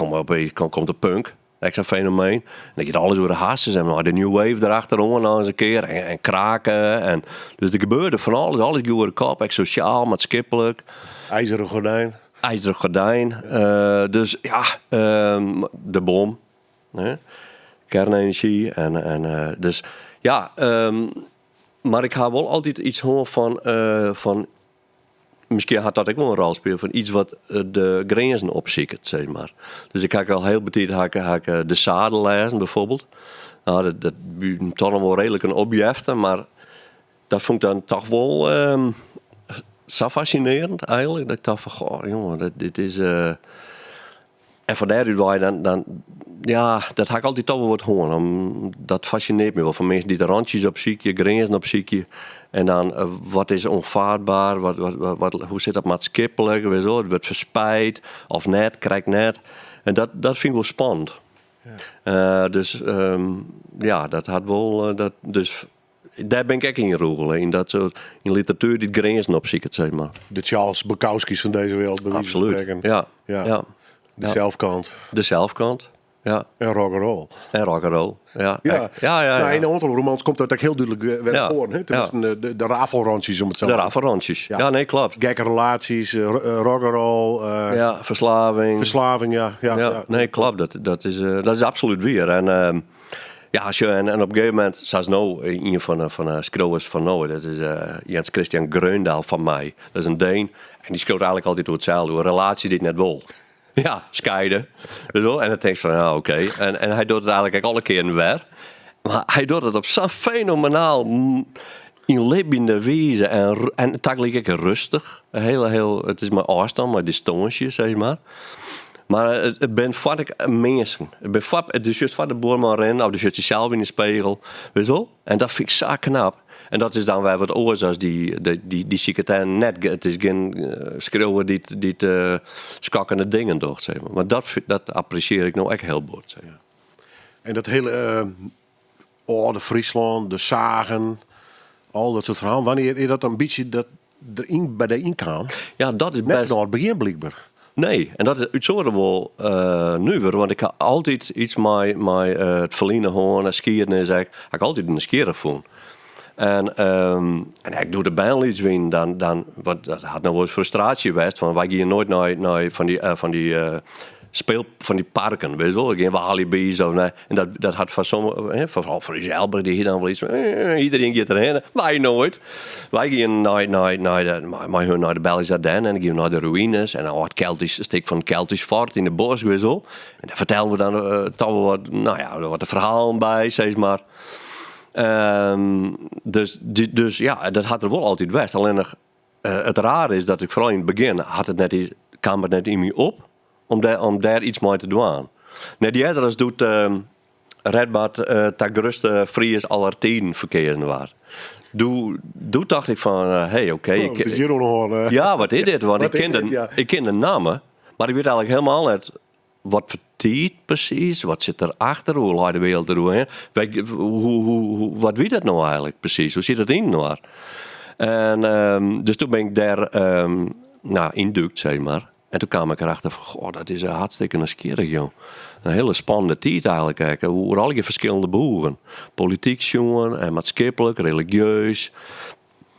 komt de punk. Extra fenomeen. En dan gaat alles door de hasses en maar de new wave erachterom nog eens een keer. En kraken. En, dus er gebeurde van alles. Alles door de kop. Echt sociaal, maatschappelijk. IJzeren gordijn. IJzeren gordijn. Dus ja, de bom. Hè? Kernenergie. Dus ja, maar ik heb wel altijd iets gehoord van misschien had dat ook wel een rol spelen van iets wat de grenzen opziekert, zeg maar. Dus ik heb al heel betijd de zadel lezen, bijvoorbeeld. Nou, dat toch nog wel redelijk een object, maar dat vond ik dan toch wel zo fascinerend eigenlijk. Dat ik dacht van, goh, jongen, dit is... En van daaruit dan ja, dat ga ik altijd toch wel wat horen. Dat fascineert me wel. Van mensen die de randjes opzieken, grenzen opzieken. En dan, wat is onvaardbaar? Hoe zit dat maatschappelijk? Weet je, het wordt verspijt of net, krijgt net. En dat vind ik wel spannend. Ja. Dus ja, dat had wel... dus daar ben ik ook in roegelen. In literatuur die grenzen opzieken, zeg maar. De Charles Bukowski's van deze wereld. Absoluut, ja. De zelfkant. De zelfkant, ja. En rock'n'roll. En rock'n'roll, ja. Nou, in een aantal romans komt dat ook heel duidelijk weer voor. Hè? De rafelrandjes, om het zo te zeggen. De rafelrandjes, ja, nee, klopt. Gekke relaties, rock'n'roll. Ja, verslaving. Verslaving, ja. Nee, klopt. Dat is absoluut weer. En ja, en op een gegeven moment, zoals nou, een van schreeuwers van nou, dat is Jens Christian Greundahl van mij. Dat is een Deen. En die schreeuwt eigenlijk altijd door hetzelfde, door een relatie die het net wil. Ja, scheiden. En dan denk je van, ja, oké. En hij doet het eigenlijk alle keer weer. Maar hij doet het op zo'n fenomenaal in levende wijze en tegelijk rustig. Het is maar afstand, maar distantie, zeg maar. Maar het ben vaak mensen. Het is juist van de boorman rennen, of de juist zelf in de spiegel. Weet je wel? En dat vind ik zo knap. En dat is dan weer wat oors als die secretair net. Het is geen schreeuwen die skakkende dingen doet, zeg maar. Maar dat apprecieer ik nou echt heel goed. Zeg maar. En dat hele de Friesland, de Zagen, al dat soort verhalen. Wanneer is dat een beetje bij de inkwam? Ja, dat is net best... van het begin blijkbaar. Nee, en dat is uitzorgen wel nu weer, want ik heb altijd iets met het verliezen gewoon, skiën en zeg, heb ik altijd een skier gevonden. En ik doe de bijna iets win, dan want dat had nou wel eens frustratie geweest, van wij gaan nooit naar van die parken, weet je wel, geen Walibi's of nee. En dat had van sommige, vooral voor jezelf, die hier dan wel iets van, iedereen gaat erheen, wij nooit. Wij gaan naar de Belgische Ardennen en dan gaan we naar de ruïnes en dan wordt Keltisch, stuk van Keltisch fort in de bos, weet je wel. En daar vertellen we dan toch wel wat, wat de verhalen bij, zeg maar. Dus ja, dat had er wel altijd best. Alleen nog, het rare is dat ik vooral in het begin kwam het net in me op om daar iets mee te doen. Net die ouders doet Redbad de grootste Fries aller tijden verkeerd waar. Doe dacht ik van, oké. Ja, wat is dit? Want ik ken de namen, maar ik weet eigenlijk helemaal niet wat voor tijd precies, wat zit erachter, hoe laat de wereld er doorheen. Wat weet dat nou eigenlijk precies? Hoe zit het in nou? En dus toen ben ik daar induikt, zeg maar. En toen kwam ik erachter van, goh, dat is hartstikke nieuwsgierig, joh. Een hele spannende tijd eigenlijk, kijken. Hoe al die verschillende behoeften. Politiek, jongen, en maatschappelijk, religieus.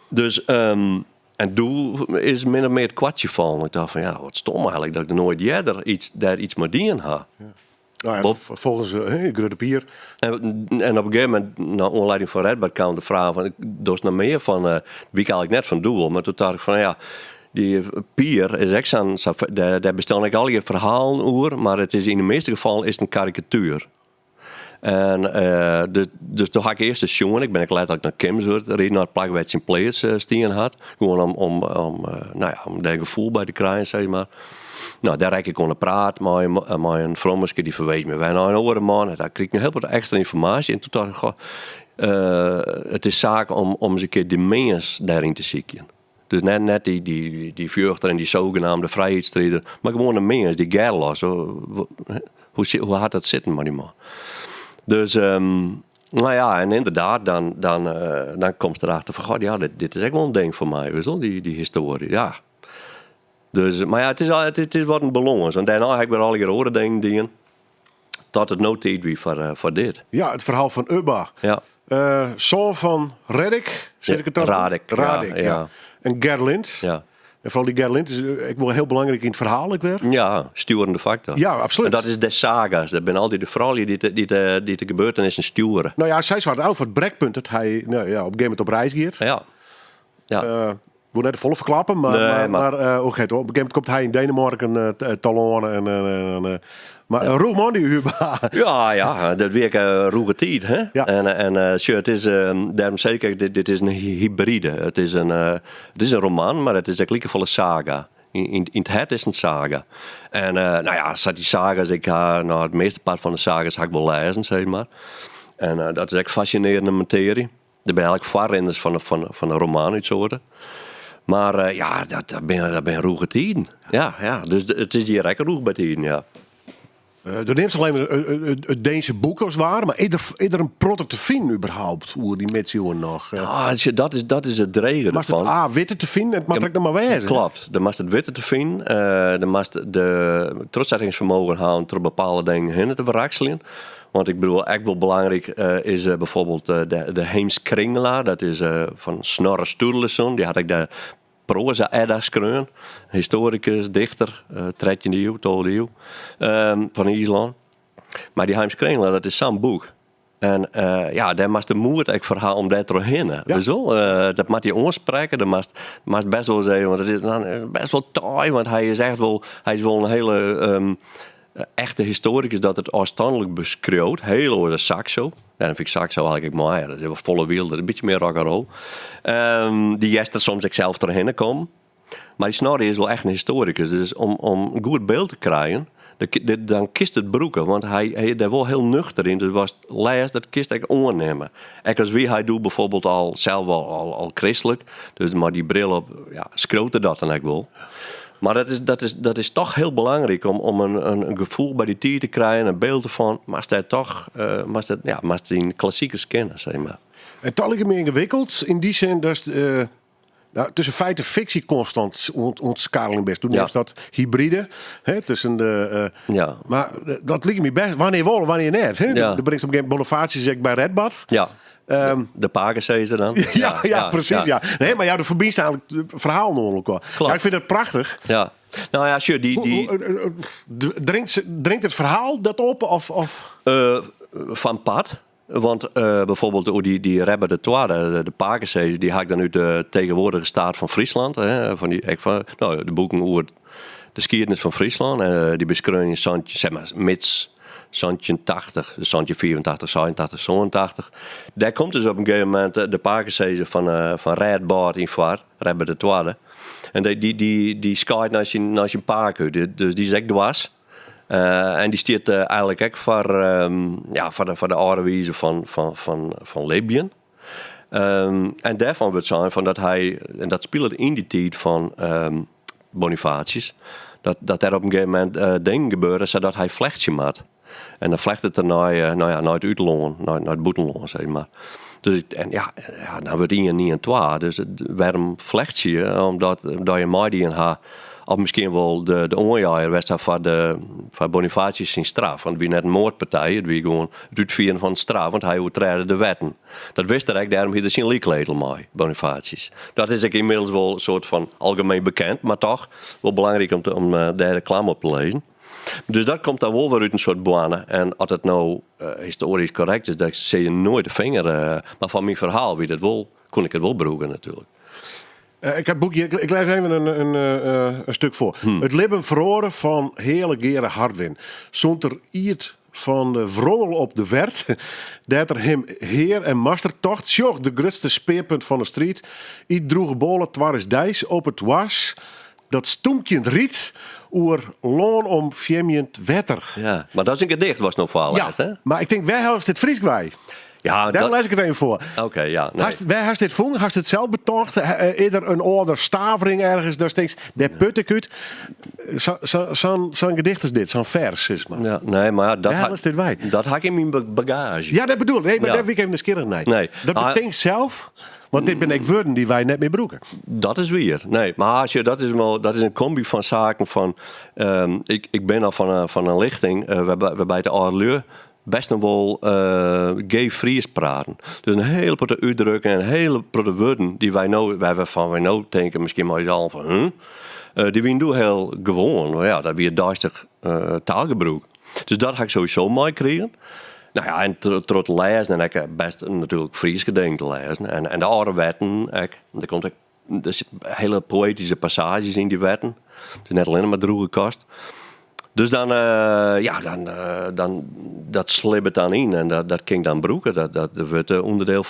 Dus, en toen is min of meer het kwartje vallen. Ik dacht van, ja, wat stom eigenlijk dat ik er nooit daar iets mee dienen had. Ja. Nou ja, volgens Grote Pier. En op een gegeven moment, naar aanleiding van Redbad, kwam de vraag van, dus nog meer van, wie kan ik net van doel. Maar toen dacht ik van, ja, die Pier is echt daar bestel ik al je verhalen over, maar het is in de meeste gevallen is het een karikatuur. En dus toen had ik eerst de jongen. Ik ben letterlijk naar Kemswoord. Reed naar het plek waar in Players stien had. Gewoon om dat gevoel bij te krijgen, zeg maar. Nou, daar heb ik kon praten met een vrommerske die verwees me. Wij naar een andere man. Daar kreeg ik nog heel wat extra informatie. En toen dacht ik, goh, het is zaak om eens een keer de mens daarin te zoeken. Dus net die vuchter en die zogenaamde vrijheidsstrijder. Maar gewoon een mens, die Gerlos. Hoe hard dat zitten met die man. Dus, nou ja, en inderdaad, dan komt erachter van, god, ja, dit is echt wel een ding voor mij, weet je wel, die historie, ja. Dus, maar ja, het is wat een belang is. En daarna heb ik weer al die andere dingen tot het no tijd wie voor dit. Ja, het verhaal van Ubba. Ja. Zoon van Reddick, zit ik het dan? Radek, ja. En Gerlind. Ja. En vooral die Gerlind is ik wel heel belangrijk in het verhaal. Ik weer. Ja, sturende factor. Ja, absoluut. En dat is de saga's. Dat zijn altijd de vrouwen die de gebeurtenissen sturen. Nou ja, zij zwaar oud voor het breakpunt dat hij op een gegeven moment op reis gaat. Ja. Ik wil net de volle verklappen, maar op een gegeven moment komt hij in Denemarken talon maar een roeman die Ubba. Ja, dat werkt roege tijd, hè? Ja. En het is daarom zeker, dit is een hybride. Het is een roman, maar het is een volle saga. In het is een saga. En nou ja, die saga's, het meeste part van de saga's ga ik wel lezen, zeg maar. En dat is echt fascinerende materie. Er ben eigenlijk varrenders van een roman uit soorten. Maar ja, dat ben roege tijden. Ja, dus het is hier lekker roeg bij tijden, ja. Er neemt alleen het Deense boek als waar, maar is er een product te vinden überhaupt? Hoe die mensen nog? Dat is het dregen Maar ervan. het witte te vinden, het mag ik nog maar wezen. Klopt, dan mag het witte te vinden. Dan mag de trotsettingsvermogen houden door bepaalde dingen heen te verrakselen. Want ik bedoel, echt wel belangrijk is bijvoorbeeld de Heemskringela. Dat is van Snorre Sturluson. Die had ik de proza Edda schreven. Historicus, dichter, 13e eeuw, 12e eeuw. Van IJsland. Maar die Heemskringela, dat is zo'n boek. En ja, daar was de moed echt verhaal om daar doorheen. Ja. Dat mag je oorspreken, dat mag best wel zeggen, want het is dan best wel taai, want hij is wel een hele echte historicus dat het afstandelijk beschreeuwt. Heel over de Saxo. Ja, dan vind ik Saxo eigenlijk mooi. Dat is wel volle wilde, een beetje meer rock and roll. Die jest er soms ik zelf doorheen komen. Maar die Snorri is wel echt een historicus. Dus om een goed beeld te krijgen, dan kist het broeken. Want hij is daar wel heel nuchter in. Dus was lijst dat kist ik oornemen. En als wie hij doet bijvoorbeeld zelf al christelijk. Dus maar die bril op, ja, schroten dat dan eigenlijk wel. Maar dat is toch heel belangrijk om een gevoel bij die tier te krijgen, een beeld ervan. Maar dat toch, maar die klassiekers kennen, zeg maar. Het is meer ingewikkeld in die zin dat tussen feit en fictie constant ontskakeling best. Toen is dat hybride, hè, tussen de. Maar dat lijkt me best. Wanneer wel, wanneer net. Hè? Ja. Er brengt op een Bonifatie zeg bij Redbad. Ja. De Pakensezen dan. Ja, precies. Ja. Nee, maar de verbindt eigenlijk het verhaal nog wel. Ja, ik vind het prachtig. Ja. Nou ja, sure, dringt het verhaal dat op? Of? Van pad. Want bijvoorbeeld die Rebbe de Toide, de Pakensezen, die had ik dan uit de tegenwoordige staat van Friesland. Hè, de boeken over de geschiedenis van Friesland. Die beschrijven Santje, zeg maar, mits Santje 80, Santje 84, 86, 87. Daar komt dus op een gegeven moment de Pakensezen van Redbad in vaart, Rebbe de Toide. En die schaait naar zijn paken, dus die zegt dwars. En die stiert eigenlijk ook voor de oude wijze van Libyen. En daarvan wordt zijn van dat hij, en dat speelt in die tijd van Bonifatius, dat er op een gegeven moment dingen gebeuren zodat hij vlechtje maakt. En dan vlecht het er naar het uiterloon, naar het boetenloon, zeg maar. Dus dan wordt hij niet een twa. Dus waarom vlecht je? Omdat je mij die een of misschien wel de onjaar was van Bonifatius zijn straf. Want wie net een moordpartij, het wie gewoon het uitvieren van de straf, want hij overtredde de wetten. Dat wist er eigenlijk, daarom heeft hij zijn liekledel mee, Bonifatius. Dat is inmiddels wel een soort van algemeen bekend, maar toch wel belangrijk om daar de reclame op te lezen. Dus dat komt dan wel weer uit een soort banen. En als het nou historisch correct is, dan zie je nooit de vinger. Maar van mijn verhaal wie dat wel, kon ik het wel beroegen natuurlijk. Ik heb het boekje, ik lees even een stuk voor. Het leven verloren van hele Gere Hardwin. Zonder iets van de Vrommel op de Wert. Dat er hem heer en mastertocht. Sjoch, de grootste speerpunt van de street. I droeg bolen twaris dijs op het was. Dat stoemkjend riet oer loon om fjemjend wetter. Ja, maar dat is een gedicht, was nog voor Ja, alles, hè? maar ik denk, wij houden dit Fries bij. Ja, Daar lees ik het even voor. Oké, ja. Nee. Wij hast dit voelen, hast het zelf betocht. Eerder een ouder stavering ergens, daar steeds de puttekut. Zo'n gedicht is dit, zo'n vers is maar. Ja, nee, maar dat, Waar is dit wij? dat had ik in mijn bagage. Ja, dat bedoel ik. Nee, maar Ja. daar wil ik even een skierig nee. Nee. Dat betekent zelf, want dit ben ik woorden die wij net meer broeken. Dat is weer. Nee, maar als je, dat is een combi van zaken van... ik ben al van een lichting waarbij de Arleur best nog wel gay Fries praten. Dus een hele potte uitdrukken en een hele potte woorden die wij nou denken misschien maar al van... die we doen heel gewoon. Maar ja, dat weer duistig taalgebruik. Dus dat ga ik sowieso mooi krijgen. Nou ja, en tot lezen, en ik best natuurlijk Fries gedenkt te lezen. En de oude wetten, er zitten hele poëtische passages in die wetten. Het is net alleen maar droege kast. Dus dan dat slibbert dan in en dat kan ik dan broeken. Dat wordt onderdeel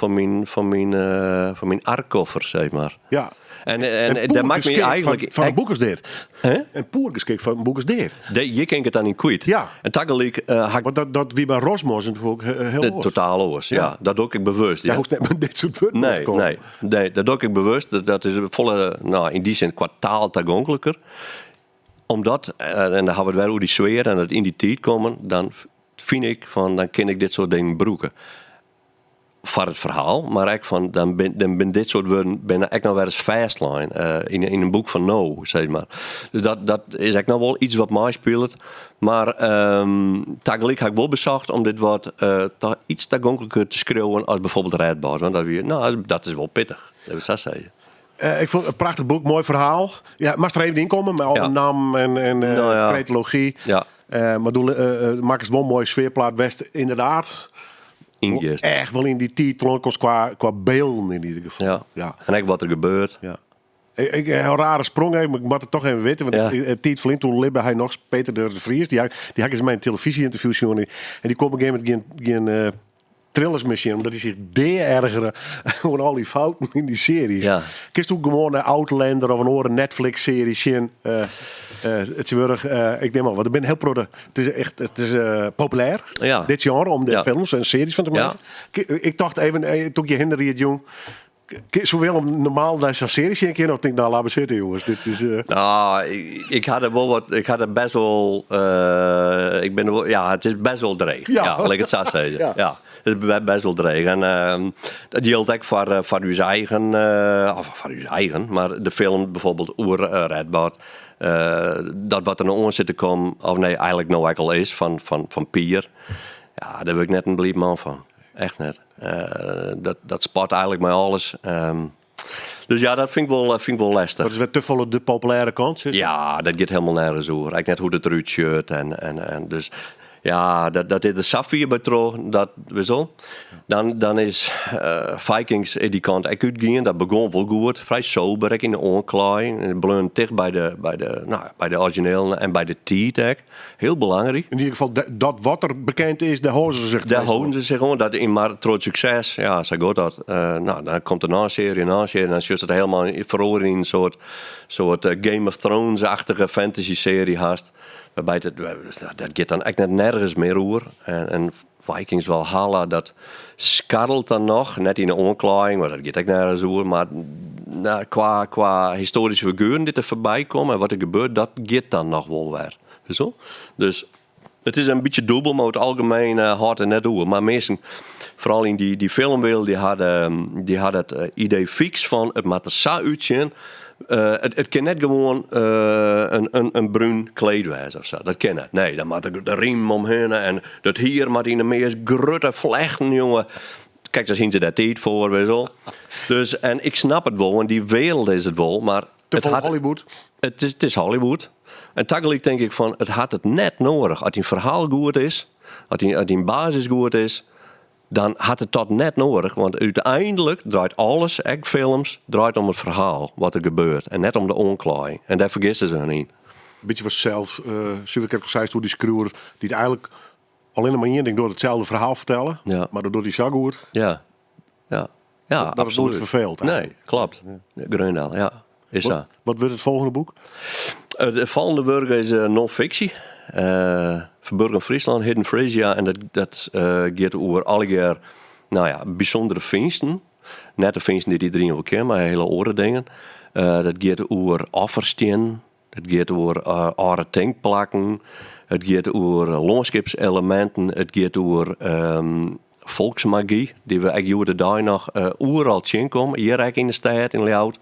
van mijn arkkoffer, zeg maar. Ja. En dat maakt me eigenlijk... Van een boek is dit. Hè? En poergeskikt van een boek is dit. Je kent het dan niet kwijt. Ja. En tegelijk Want dat wie bij Rosmos natuurlijk heel de oors. totaal oors. Ja, dat doe ik bewust. Ja, Ja. hoeft net met dit soort woorden te komen. Nee, dat doe ik bewust. Dat is volle, in die zin qua taal toegankelijker. Omdat, en dan hebben we het weer over die sfeer en dat in die tijd komen, dan vind ik van, dan ken ik dit soort dingen broeken. Voor het verhaal, maar ik van, dan ben dit soort woorden ben ik nou weer eens fastline in een boek van No, zeg maar. Dus dat is echt nou wel iets wat mij speelt. Maar tegelijk heb ik wel bezocht om dit wat iets toegankelijker te schreeuwen als bijvoorbeeld Redbad. Want dat is wel pittig, dat wil ik zeggen. Ik vond het een prachtig boek, mooi verhaal. Ja, mag er even in komen met al de naam en cretologie. Ja. Maar maak eens wel een mooie sfeerplaat West, inderdaad. Echt wel in die titels qua beelden in ieder geval. Ja. En ook wat er gebeurt. Ja. Ik een rare sprong even, maar ik moet het toch even weten. Want Tiet Flint, toen libbe hij nog Peter de Vries. Die had eens mijn televisieinterview gezien. En die kon op een gegeven moment geen trillersmachine, omdat hij zich ergerde gewoon al die fouten in die series. Ja. Kist ook gewoon een Outlander of een andere Netflix-serie zien. Het is weer, ik denk maar, want ik ben heel het is populair, dit genre, om de films en series van te maken. Ja. Ik dacht even, toen je hinder je jong, zowel om normaal naar zo'n serie zien keer, of denk nou, laat me zitten, jongens. Dit is. Nou, ik had er wel wat. Ik had er best wel. Het is best wel dreig. Ja, laat ik het zo zeggen. Ja. Het is best wel dreig. En dat geldt ook voor uw eigen, maar de film bijvoorbeeld Oer Redbad. Dat wat er naar ons zit te komen, of nee, eigenlijk nou ook al is van Pier. Ja, daar wil ik net een bliep man van. Echt net. Dat spart eigenlijk mij alles. Dus ja, dat vind ik wel lastig. Dat is weer te veel op de populaire kant. Ja, dat gaat helemaal nergens over. Eigenlijk net hoe het eruit shirt en dus ja, dat is de Safir betreft, dat wissel. Dan is Vikings die kant ook uitgaan. Dat begon wel goed, vrij sober in de onkleding. En bleun dicht bij de originele en bij de T-tag. Heel belangrijk. In ieder geval, dat wat er bekend is, daar houden ze zich. Daar houden ze zich gewoon. Dat in maar trots succes, ja, zo goed dat. Dan komt er een serie en dan is het helemaal verloren in een soort Game of Thrones-achtige fantasy-serie haast. Waarbij dat gaat dan echt net nergens meer over. En Vikings Valhalla, dat skarrelt dan nog. Net in de onkleding, maar dat gaat echt nergens over. Maar qua historische figuren die er voorbij komen en wat er gebeurt, dat gaat dan nog wel weer. Zo? Dus het is een beetje dubbel, maar het algemeen hard en net over. Maar mensen, vooral in die filmwereld, die hadden het idee fix van het moet er zo uitzien. Het kan net gewoon een bruin kleed wezen of zo. Dat kan het. Nee, dan moet er de riem omheen en dat hier moet in de meest grote vlechten, jongen. Kijk, daar zien ze dat tijd voor, weet je wel. Dus, en ik snap het wel, en die wereld is het wel, maar Hollywood. Het is Hollywood. En tegelijk denk ik van, het had het net nodig. Als die verhaal goed is, als die basis goed is, dan had het dat net nodig. Want uiteindelijk draait alles, echt films, draait om het verhaal, wat er gebeurt. En net om de onkleding. En daar vergissen ze niet. Een beetje wat zelf, Suverkerk zei, hoe die screwer, die het eigenlijk alleen maar één ding door hetzelfde verhaal vertellen. Ja. Maar dat doet hij zo goed. Ja. Ja, Dat absoluut. is nooit verveeld. Nee, klopt. Grøndahl, ja. Is dat. Wat wordt het volgende boek? De volgende werk is non-fictie. Verborgen Friesland, Hidden Frisia. En dat gaat over alle keer bijzondere vindsten. Net de vindsten die iedereen wel kent, maar hele andere dingen. Dat gaat over offersteen. Het gaat over oude tankplakken. Het gaat over landschapselementen. Het gaat over volksmagie. Die we eigenlijk de dag nog overal zien komen. Hier eigenlijk in de stad, in Leeuwarden.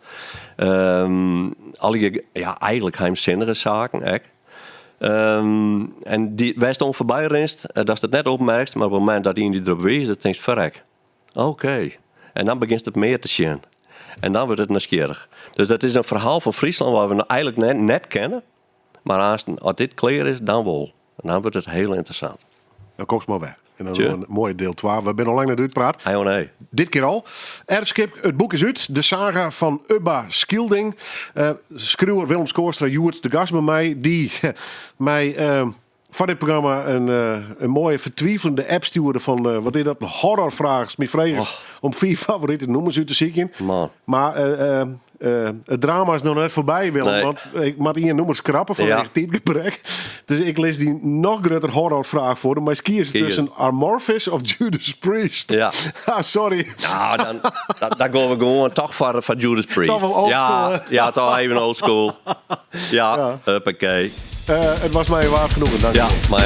Eigenlijk geheimzinnige zaken. En wij stonden voorbij renst. Dat is het net opmerkt. Maar op het moment dat die erop wees, dan denk je verrek. Oké. En dan begint het meer te zien. En dan wordt het nieuwsgierig. Dus dat is een verhaal van Friesland waar we eigenlijk net kennen. Maar als dit klaar is, dan wel. En dan wordt het heel interessant. Dan komt het maar weg. En dan een mooie deel 12. We zijn al lang naar dit praat. Nee. Dit keer al. Erfskip, het boek is uit. De saga van Ubba Skilding. Schreeuwer Willem Skoorstra, Joert de gast bij mij. Die mij van dit programma een mooie vertwijfelende app stuurde van wat is dat? Een horrorvraag. Mijn vraag om 4 favoriete nummers uit te zien. Maar het drama is nog net voorbij, Willem. Nee. Want ik moet hier nummers krappen van tijdgebrek. Dus ik lees die nog groter horrorvraag voor. Maar kies tussen Amorphis of Judas Priest. Ja. Sorry. Nou, dan gaan we gewoon toch van Judas Priest. Toch wel oldschool, ja, toch even oldschool. Ja, Ja. huppakee. Het was mij waard genoeg. Dank je. Ja, maar